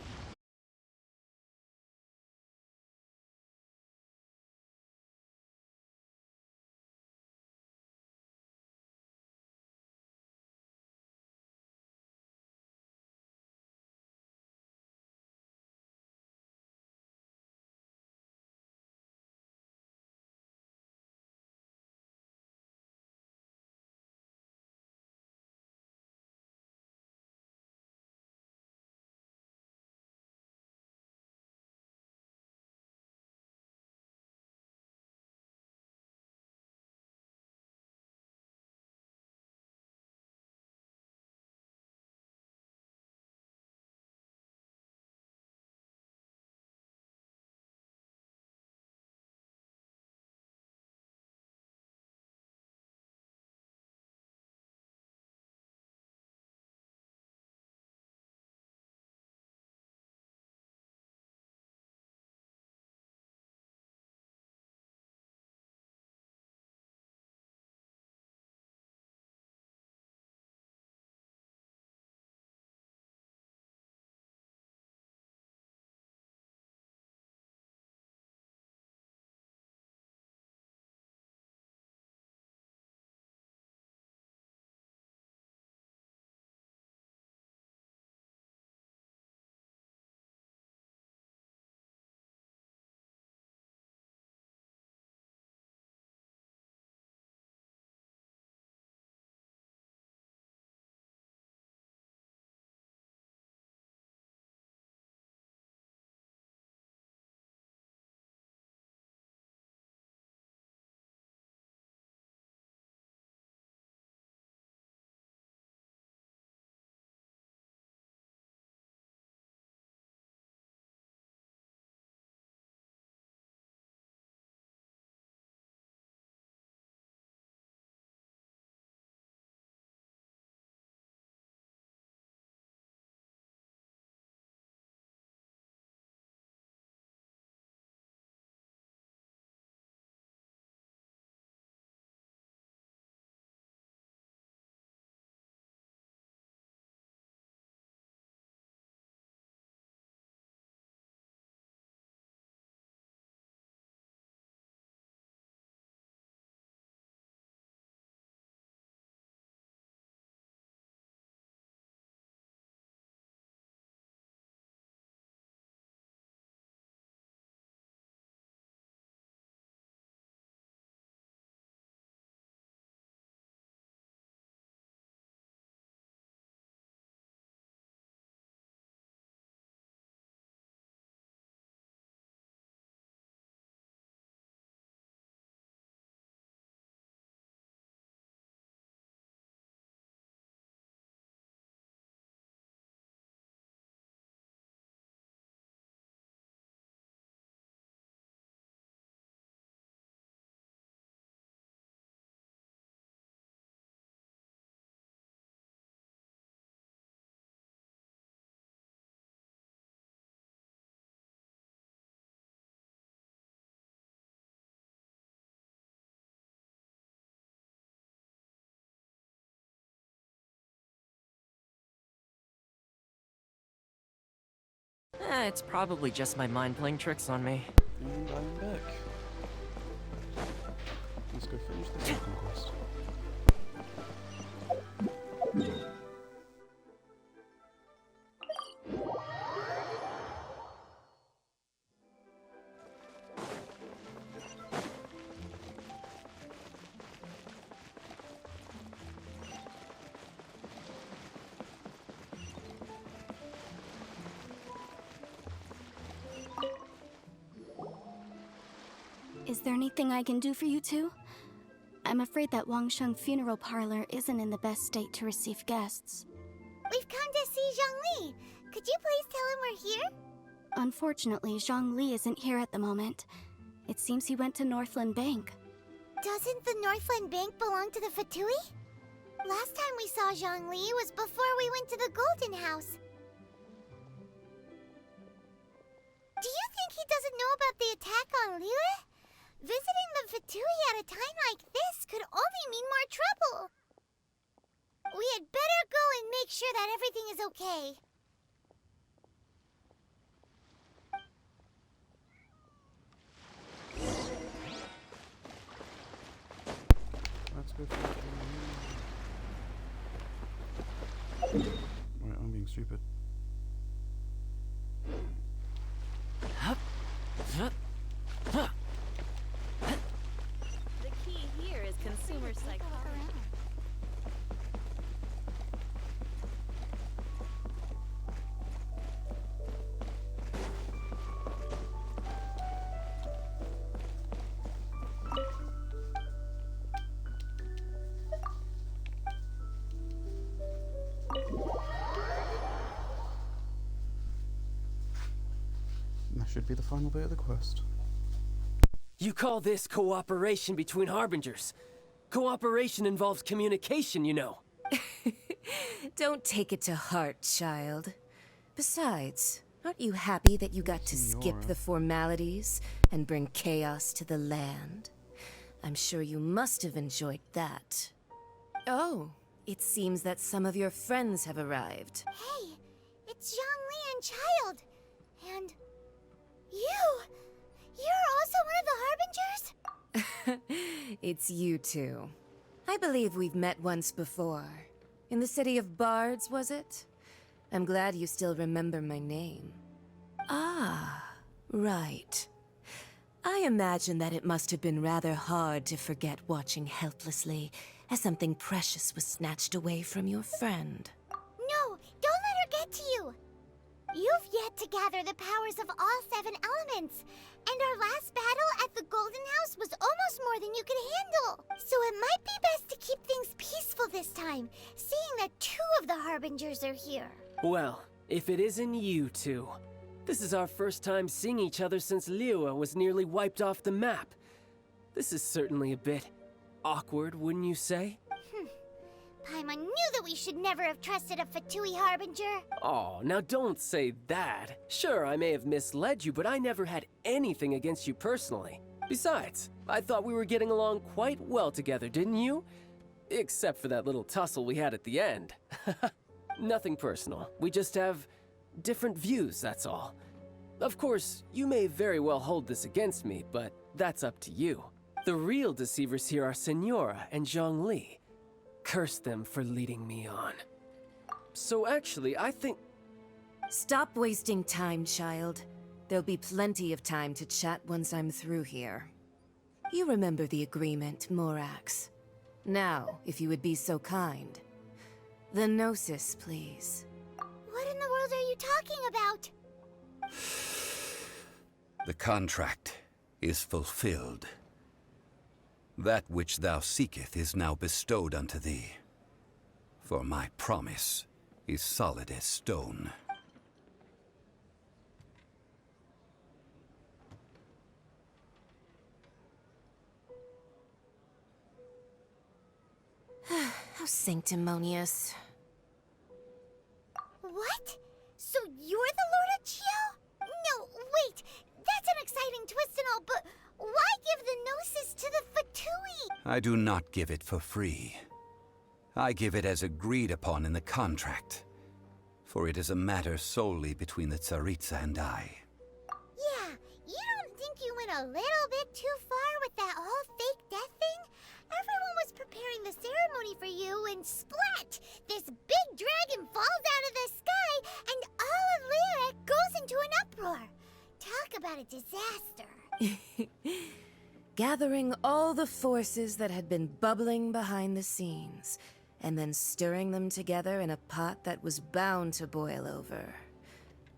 It's probably just my mind playing tricks on me. And I'm back. Let's go finish the second quest. Is there anything I can do for you two? I'm afraid that Wangsheng Funeral Parlor isn't in the best state to receive guests. We've come to see Zhongli. Could you please tell him we're here? Unfortunately, Zhongli isn't here at the moment. It seems he went to Northland Bank. Doesn't the Northland Bank belong to the Fatui? Last time we saw Zhongli was before we went to the Golden House. Do you think he doesn't know about the attack on liyue? Visiting the Fatui at a time like this could only mean more trouble. We had better go and make sure that everything is okay. Let's go for it. Wait, I'm being stupid. The key here is consumer psychology. That should be the final bit of the quest. You call this cooperation between Harbingers? Cooperation involves communication, you know. Don't take it to heart, child. Besides, aren't you happy that you got to skip the formalities and bring chaos to the land? I'm sure you must have enjoyed that. Oh, it seems that some of your friends have arrived. Hey, it's Zhongli and Child. And you! You're also one of the Harbingers? It's you two. I believe we've met once before. In the city of Bards, was it? I'm glad you still remember my name. Ah, right. I imagine that it must have been rather hard to forget watching helplessly as something precious was snatched away from your friend. No, don't let her get to you. You've yet to gather the powers of all 7 elements, and our last battle at the Golden House was almost more than you could handle. So it might be best to keep things peaceful this time, seeing that 2 of the Harbingers are here. Well, if it isn't you two. This is our first time seeing each other since liyue was nearly wiped off the map. This is certainly a bit awkward, wouldn't you say? Paimon knew that we should never have trusted a Fatui Harbinger. Oh, now don't say that. Sure, I may have misled you, but I never had anything against you personally. Besides, I thought we were getting along quite well together, didn't you? Except for that little tussle we had at the end. Nothing personal. We just have different views, that's all. Of course, you may very well hold this against me, but that's up to you. The real deceivers here are Senora and Zhongli. Curse them for leading me on. So actually, I think... Stop wasting time, child. There'll be plenty of time to chat once I'm through here. You remember the agreement, Morax. Now, if you would be so kind. The Gnosis, please. What in the world are you talking about? The contract is fulfilled. That which thou seeketh is now bestowed unto thee. For my promise is solid as stone. How sanctimonious. What? So you're the Lord of Chiao? No, wait. That's an exciting twist and all, but why give the Gnosis to the Fatui? I do not give it for free. I give it as agreed upon in the contract. For it is a matter solely between the Tsaritsa and I. Yeah, you don't think you went a little bit too far with that whole fake death thing? Everyone was preparing the ceremony for you, and splat! This big dragon falls out of the sky, and all of Liyue goes into an uproar. Talk about a disaster. Gathering all the forces that had been bubbling behind the scenes, and then stirring them together in a pot that was bound to boil over.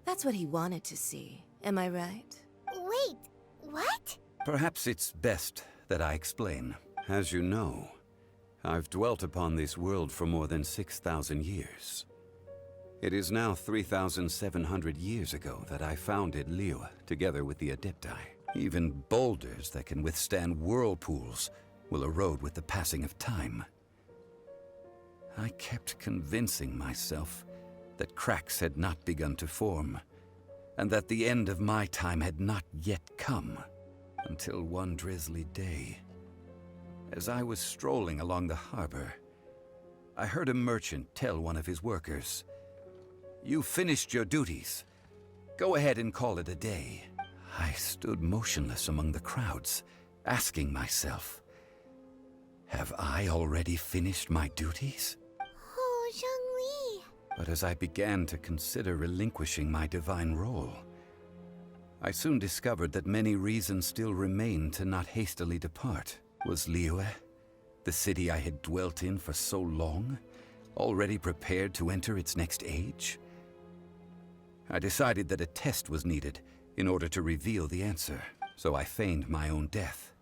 That's what he wanted to see, am I right? Wait, what? Perhaps it's best that I explain. As you know, I've dwelt upon this world for more than 6,000 years. It is now 3,700 years ago that I founded liyue together with the Adepti. Even boulders that can withstand whirlpools will erode with the passing of time. I kept convincing myself that cracks had not begun to form, and that the end of my time had not yet come, until one drizzly day, as I was strolling along the harbor, I heard a merchant tell one of his workers, "You finished your duties. Go ahead and call it a day." I stood motionless among the crowds, asking myself, have I already finished my duties? Oh, Zhongli. But as I began to consider relinquishing my divine role, I soon discovered that many reasons still remained to not hastily depart. Was Liyue, the city I had dwelt in for so long, already prepared to enter its next age? I decided that a test was needed in order to reveal the answer, so I feigned my own death,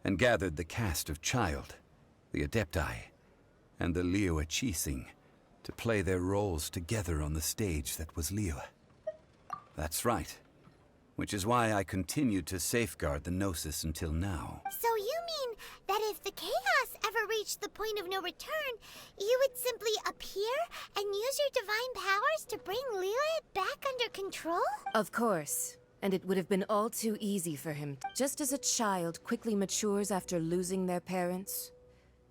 and gathered the cast of Child, the Adepti, and the liyue Qixing to play their roles together on the stage that was Liyue. That's right, which is why I continued to safeguard the Gnosis until now. So you mean that if the chaos ever reached the point of no return, you would simply appear and use your divine powers to bring Liyue back under control? Of course. And it would have been all too easy for him. Just as a child quickly matures after losing their parents,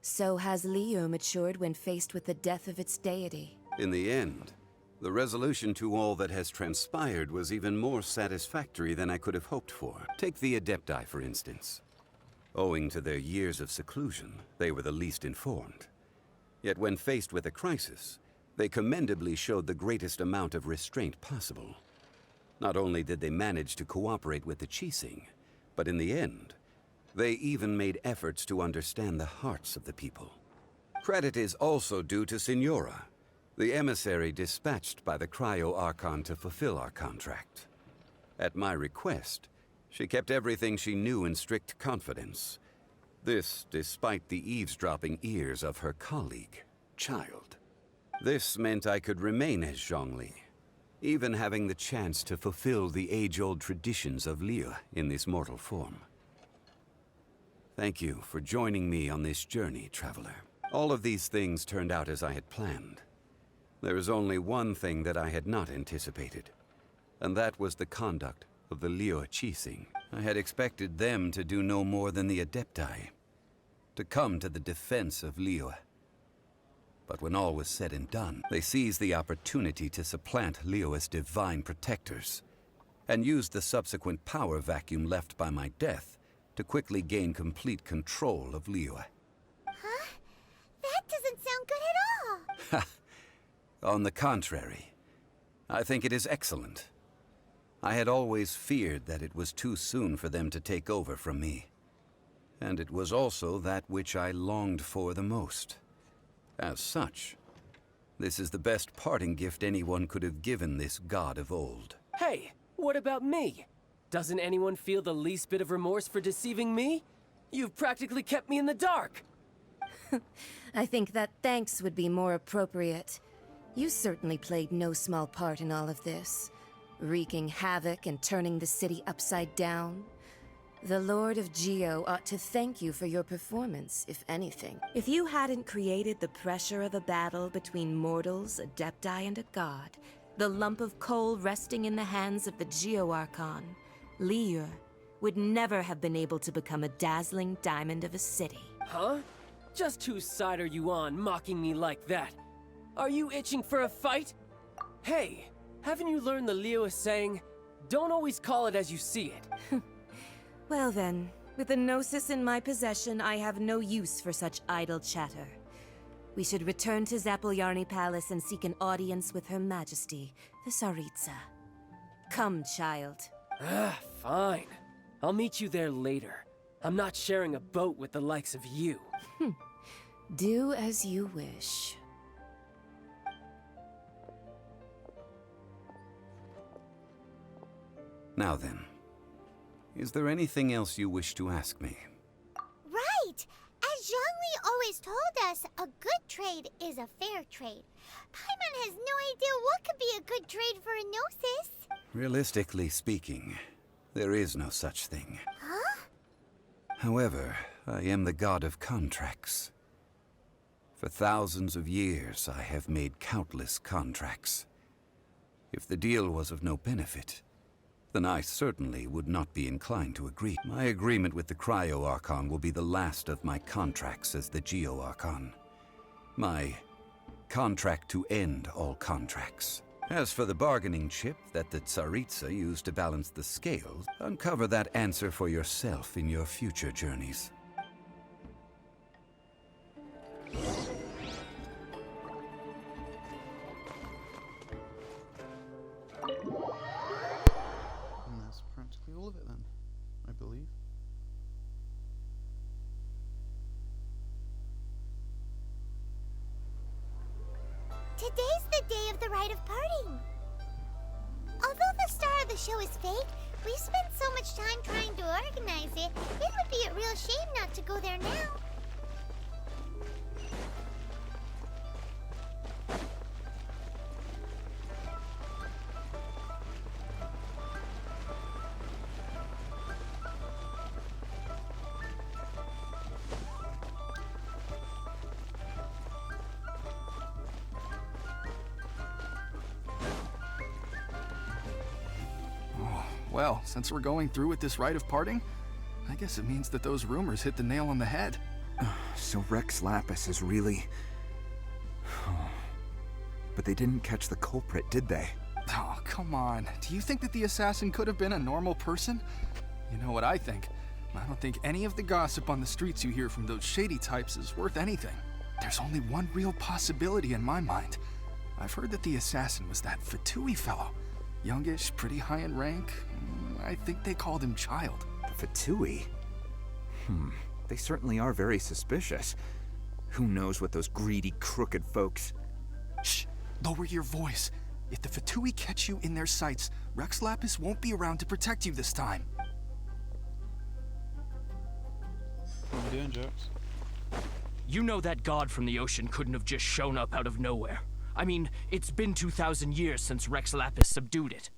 so has Liyue matured when faced with the death of its deity. In the end, the resolution to all that has transpired was even more satisfactory than I could have hoped for. Take the Adepti, for instance. Owing to their years of seclusion, they were the least informed. Yet when faced with a crisis, they commendably showed the greatest amount of restraint possible. Not only did they manage to cooperate with the Qixing, but in the end, they even made efforts to understand the hearts of the people. Credit is also due to Signora, the emissary dispatched by the Cryo-Archon to fulfill our contract. At my request, she kept everything she knew in strict confidence. This despite the eavesdropping ears of her colleague, Child. This meant I could remain as Zhongli, even having the chance to fulfill the age-old traditions of Liyue in this mortal form. Thank you for joining me on this journey, Traveler. All of these things turned out as I had planned. There is only one thing that I had not anticipated, and that was the conduct of the liyue Qixing. I had expected them to do no more than the Adepti, to come to the defense of Liyue. But when all was said and done, they seized the opportunity to supplant Liyue's divine protectors, and used the subsequent power vacuum left by my death to quickly gain complete control of Liyue. Huh? That doesn't sound good at all. On the contrary, I think it is excellent. I had always feared that it was too soon for them to take over from me. And it was also that which I longed for the most. As such, this is the best parting gift anyone could have given this god of old. Hey, what about me? Doesn't anyone feel the least bit of remorse for deceiving me? You've practically kept me in the dark. I think that thanks would be more appropriate. You certainly played no small part in all of this, wreaking havoc and turning the city upside down. The Lord of Geo ought to thank you for your performance, if anything. If you hadn't created the pressure of a battle between mortals, Adepti, and a god, the lump of coal resting in the hands of the Geo-Archon, Liyue, would never have been able to become a dazzling diamond of a city. Huh? Just whose side are you on, mocking me like that? Are you itching for a fight? Hey, haven't you learned the Liyue saying, don't always call it as you see it? Well then, with the Gnosis in my possession, I have no use for such idle chatter. We should return to Zapolyarny Palace and seek an audience with Her Majesty, the Tsaritsa. Come, child. Fine. I'll meet you there later. I'm not sharing a boat with the likes of you. Do as you wish. Now then, is there anything else you wish to ask me? Right! As Zhongli always told us, a good trade is a fair trade. Paimon has no idea what could be a good trade for a Gnosis. Realistically speaking, there is no such thing. Huh? However, I am the god of contracts. For thousands of years, I have made countless contracts. If the deal was of no benefit, then I certainly would not be inclined to agree. My agreement with the Cryo-Archon will be the last of my contracts as the Geo-Archon. My contract to end all contracts. As for the bargaining chip that the Tsaritsa used to balance the scales, uncover that answer for yourself in your future journeys. And that's practically all of it then, I believe. Today's the day of the rite of parting. Although the star of the show is fake, we've spent so much time trying to organize it, it would be a real shame not to go there now. Well, since we're going through with this rite of parting, I guess it means that those rumors hit the nail on the head. So Rex Lapis is really... But they didn't catch the culprit, did they? Oh, come on. Do you think that the assassin could have been a normal person? You know what I think. I don't think any of the gossip on the streets you hear from those shady types is worth anything. There's only one real possibility in my mind. I've heard that the assassin was that Fatui fellow. Youngish, pretty high in rank. I think they called him Child. The Fatui? They certainly are very suspicious. Who knows what those greedy, crooked folks... Shh! Lower your voice. If the Fatui catch you in their sights, Rex Lapis won't be around to protect you this time. What are you doing, Jax? You know that god from the ocean couldn't have just shown up out of nowhere. I mean, it's been 2,000 years since Rex Lapis subdued it.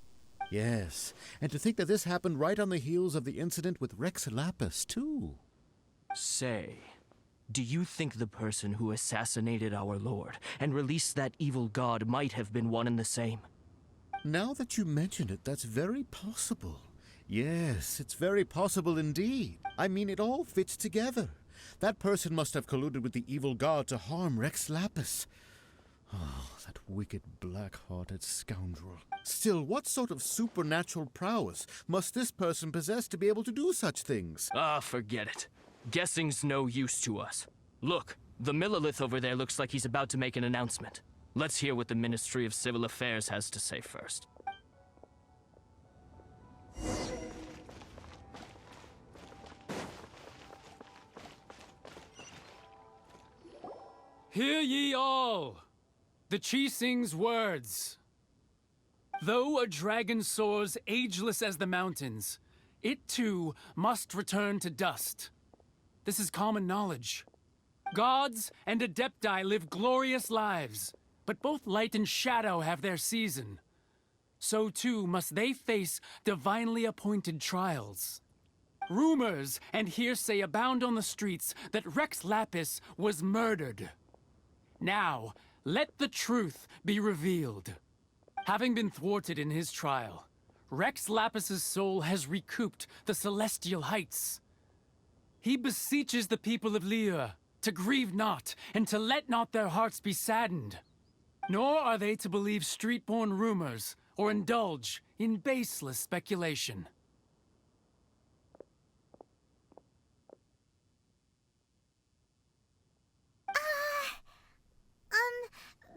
Yes, and to think that this happened right on the heels of the incident with Rex Lapis, too. Say, do you think the person who assassinated our lord and released that evil god might have been one and the same? Now that you mention it, that's very possible. Yes, it's very possible indeed. I mean, it all fits together. That person must have colluded with the evil god to harm Rex Lapis. Oh, that wicked, black-hearted scoundrel. Still, what sort of supernatural prowess must this person possess to be able to do such things? Ah, forget it. Guessing's no use to us. Look, the Millilith over there looks like he's about to make an announcement. Let's hear what the Ministry of Civil Affairs has to say first. Hear ye all! The Chising's words. Though a dragon soars ageless as the mountains, it too must return to dust. This is common knowledge. Gods and Adepti live glorious lives, but both light and shadow have their season. So too must they face divinely appointed trials. Rumors and hearsay abound on the streets that Rex Lapis was murdered. Now, let the truth be revealed. Having been thwarted in his trial, Rex Lapis's soul has recouped the celestial heights. He beseeches the people of liyue to grieve not and to let not their hearts be saddened. Nor are they to believe street-born rumors or indulge in baseless speculation.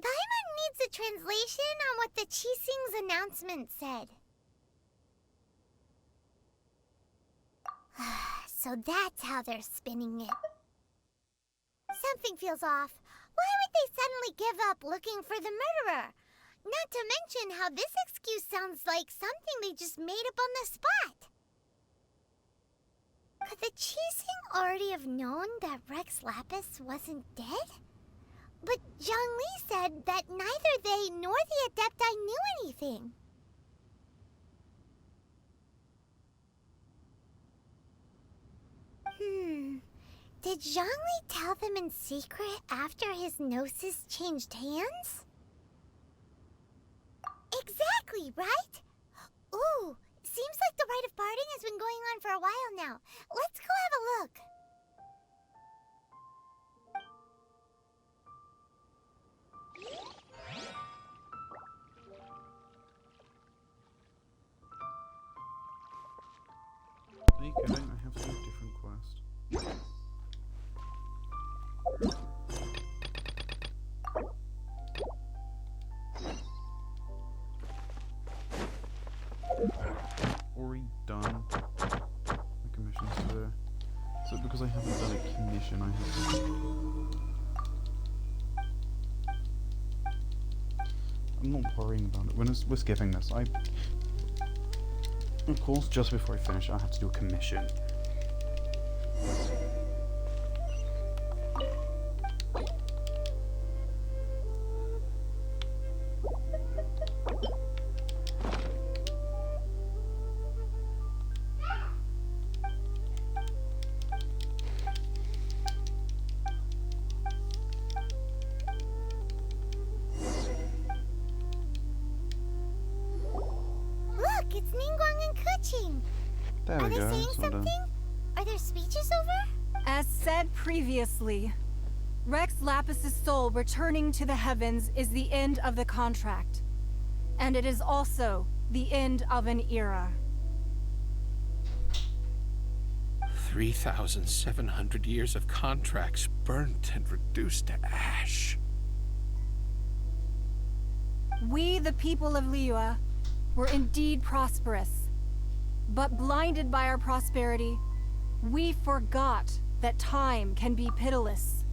Paimon needs a translation on what the Chising's announcement said. So that's how they're spinning it. Something feels off. Why would they suddenly give up looking for the murderer? Not to mention how this excuse sounds like something they just made up on the spot. Could the Chising already have known that Rex Lapis wasn't dead? But Zhongli said that neither they nor the Adepti knew anything. Did Zhongli tell them in secret after his gnosis changed hands? Exactly, right? Ooh, seems like the rite of parting has been going on for a while now. Let's go have a look. Are you kidding? I have to do a different quest. Already done the commissions today. So because I haven't done a commission, I have to... I'm not worrying about it. We're skipping this. Of course, just before I finish, I have to do a commission. Look, it's Ningguang and Kuching. There Are we they go. saying Sort of. something? Are their speeches over? As said previously, Rex Lapis' soul returning to the heavens is the end of the contract. And it is also the end of an era. 3,700 years of contracts burnt and reduced to ash. We, the people of liyue, were indeed prosperous. But blinded by our prosperity, we forgot that time can be pitiless.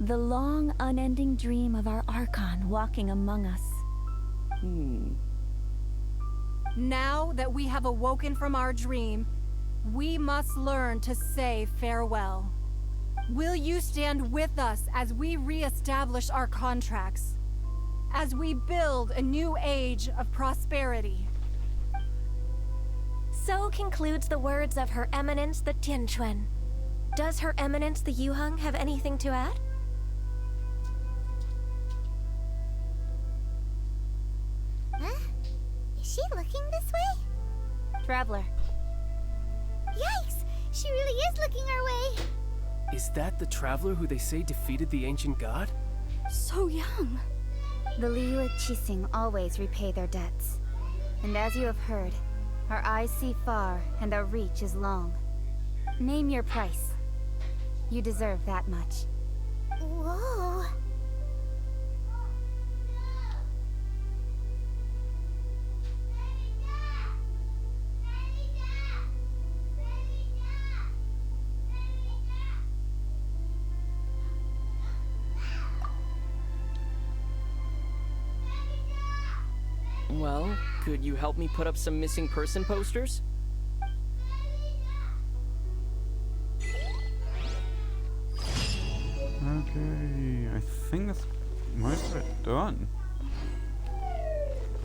The long, unending dream of our Archon walking among us. Now that we have awoken from our dream, we must learn to say farewell. Will you stand with us as we re-establish our contracts? As we build a new age of prosperity? So concludes the words of Her Eminence the Tianquan. Does Her Eminence the Yuheng have anything to add? Huh? Is she looking this way? Traveler. Yikes! She really is looking our way! Is that the traveler who they say defeated the ancient god? So young. The liyue Qixing always repay their debts. And as you have heard, our eyes see far and our reach is long. Name your price. You deserve that much. Whoa! Well, could you help me put up some missing person posters? Okay, I think that's most of it done.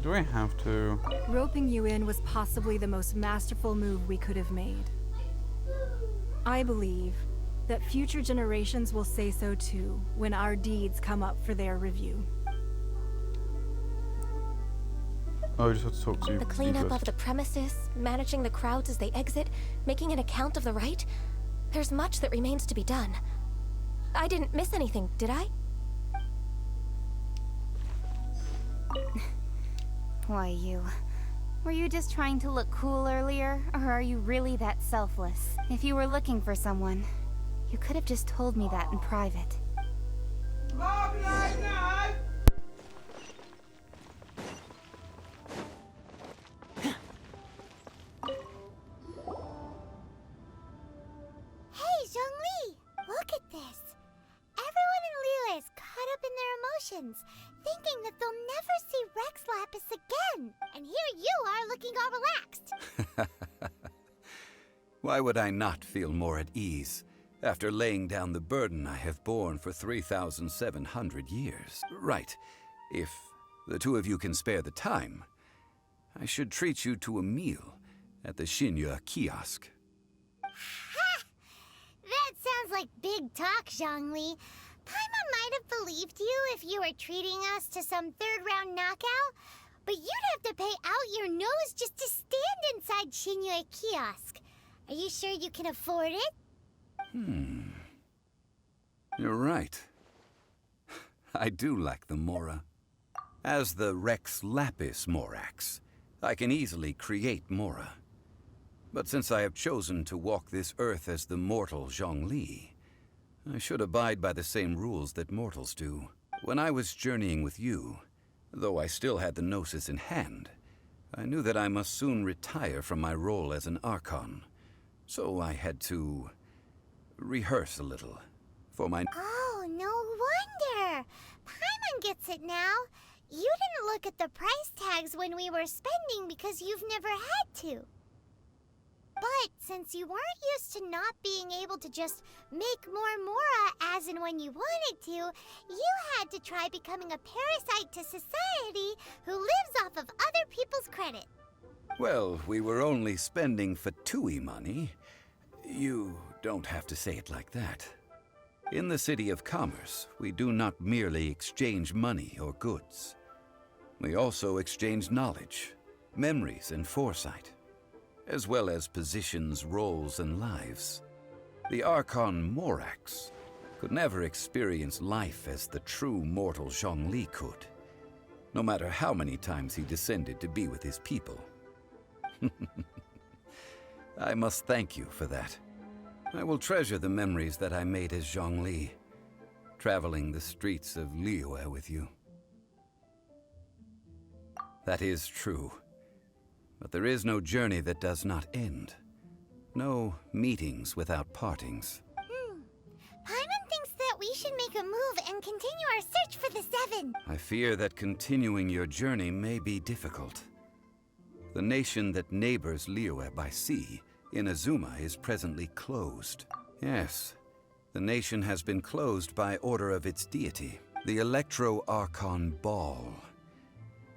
Do I have to? Roping you in was possibly the most masterful move we could have made. I believe that future generations will say so too when our deeds come up for their review. Oh, I just have to talk to you. The cleanup of the premises, managing the crowds as they exit, making an account of the rite. There's much that remains to be done. I didn't miss anything, did I? Why, you. Were you just trying to look cool earlier, or are you really that selfless? If you were looking for someone, you could have just told me that in private. Hey, Zhongli! Look at this! Everyone in liyue is caught up in their emotions, thinking that they'll never see Rex Lapis again. And here you are looking all relaxed. Why would I not feel more at ease after laying down the burden I have borne for 3,700 years? Right. If the two of you can spare the time, I should treat you to a meal at the Liyue kiosk. Ha! That sounds like big talk, Zhongli. Paimon might have believed you if you were treating us to some third-round knockout, but you'd have to pay out your nose just to stand inside Liyue kiosk. Are you sure you can afford it? You're right. I do lack the Mora. As the Rex Lapis Morax, I can easily create Mora. But since I have chosen to walk this earth as the mortal Zhongli, I should abide by the same rules that mortals do. When I was journeying with you, though I still had the Gnosis in hand, I knew that I must soon retire from my role as an Archon. So I had to rehearse a little for my... Oh, no wonder. Paimon gets it now. You didn't look at the price tags when we were spending because you've never had to. But since you weren't used to not being able to just make more Mora as and when you wanted to, you had to try becoming a parasite to society who lives off of other people's credit. Well, we were only spending Fatui money. You don't have to say it like that. In the City of Commerce, we do not merely exchange money or goods. We also exchange knowledge, memories, and foresight, as well as positions, roles, and lives. The Archon Morax could never experience life as the true mortal Zhongli could, no matter how many times he descended to be with his people. I must thank you for that. I will treasure the memories that I made as Zhongli, traveling the streets of Liyue with you. That is true. But there is no journey that does not end. No meetings without partings. Paimon thinks that we should make a move and continue our search for the Seven. I fear that continuing your journey may be difficult. The nation that neighbors Liyue by sea, Inazuma, is presently closed. Yes, the nation has been closed by order of its deity, the Electro-Archon Ball.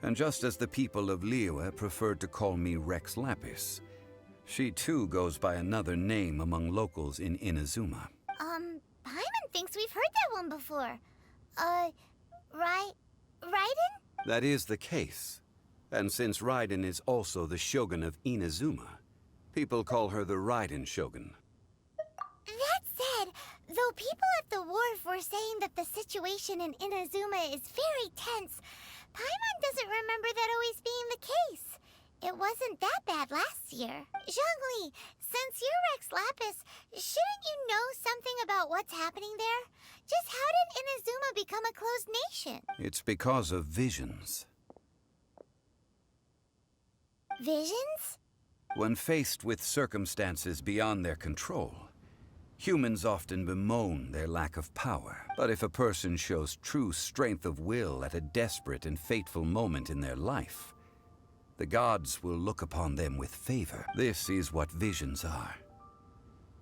And just as the people of Liyue preferred to call me Rex Lapis, she too goes by another name among locals in Inazuma. Paimon thinks we've heard that one before. Raiden? That is the case. And since Raiden is also the Shogun of Inazuma, people call her the Raiden Shogun. That said, though people at the wharf were saying that the situation in Inazuma is very tense, Paimon doesn't remember that always being the case. It wasn't that bad last year. Zhongli, since you're Rex Lapis, shouldn't you know something about what's happening there? Just how did Inazuma become a closed nation? It's because of visions. Visions? When faced with circumstances beyond their control, humans often bemoan their lack of power. But if a person shows true strength of will at a desperate and fateful moment in their life, the gods will look upon them with favor. This is what visions are.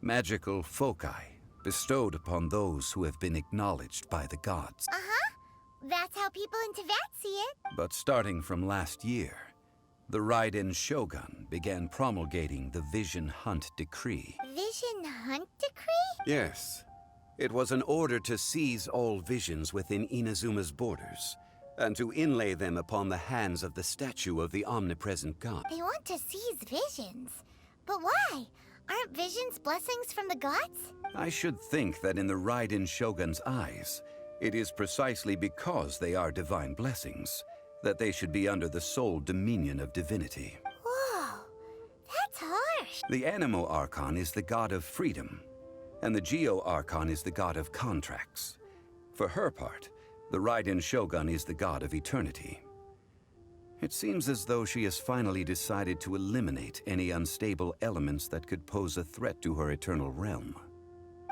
Magical foci bestowed upon those who have been acknowledged by the gods. That's how people in Teyvat see it. But starting from last year, the Raiden Shogun began promulgating the Vision Hunt Decree. Vision Hunt Decree? Yes. It was an order to seize all visions within Inazuma's borders, and to inlay them upon the hands of the statue of the omnipresent god. They want to seize visions. But why? Aren't visions blessings from the gods? I should think that in the Raiden Shogun's eyes, it is precisely because they are divine blessings that they should be under the sole dominion of divinity. Whoa, that's harsh. The Animo Archon is the god of freedom, and the Geo Archon is the god of contracts. For her part, the Raiden Shogun is the god of eternity. It seems as though she has finally decided to eliminate any unstable elements that could pose a threat to her eternal realm.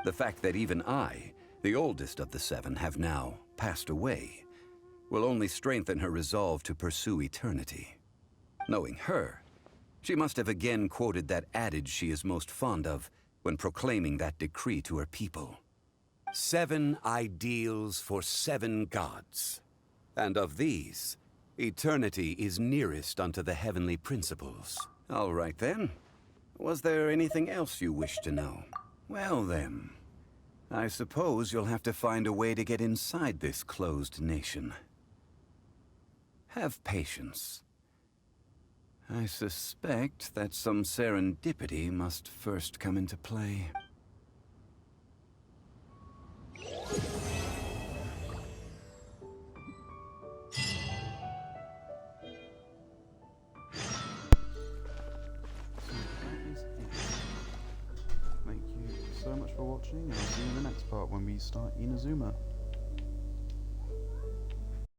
The fact that even I, the oldest of the seven, have now passed away will only strengthen her resolve to pursue eternity. Knowing her, she must have again quoted that adage she is most fond of when proclaiming that decree to her people. 7 ideals for 7 gods, and of these, eternity is nearest unto the heavenly principles. All right then. Was there anything else you wish to know? Well then, I suppose you'll have to find a way to get inside this closed nation. Have patience. I suspect that some serendipity must first come into play. Thank you so much for watching, and I'll see you in the next part when we start Inazuma.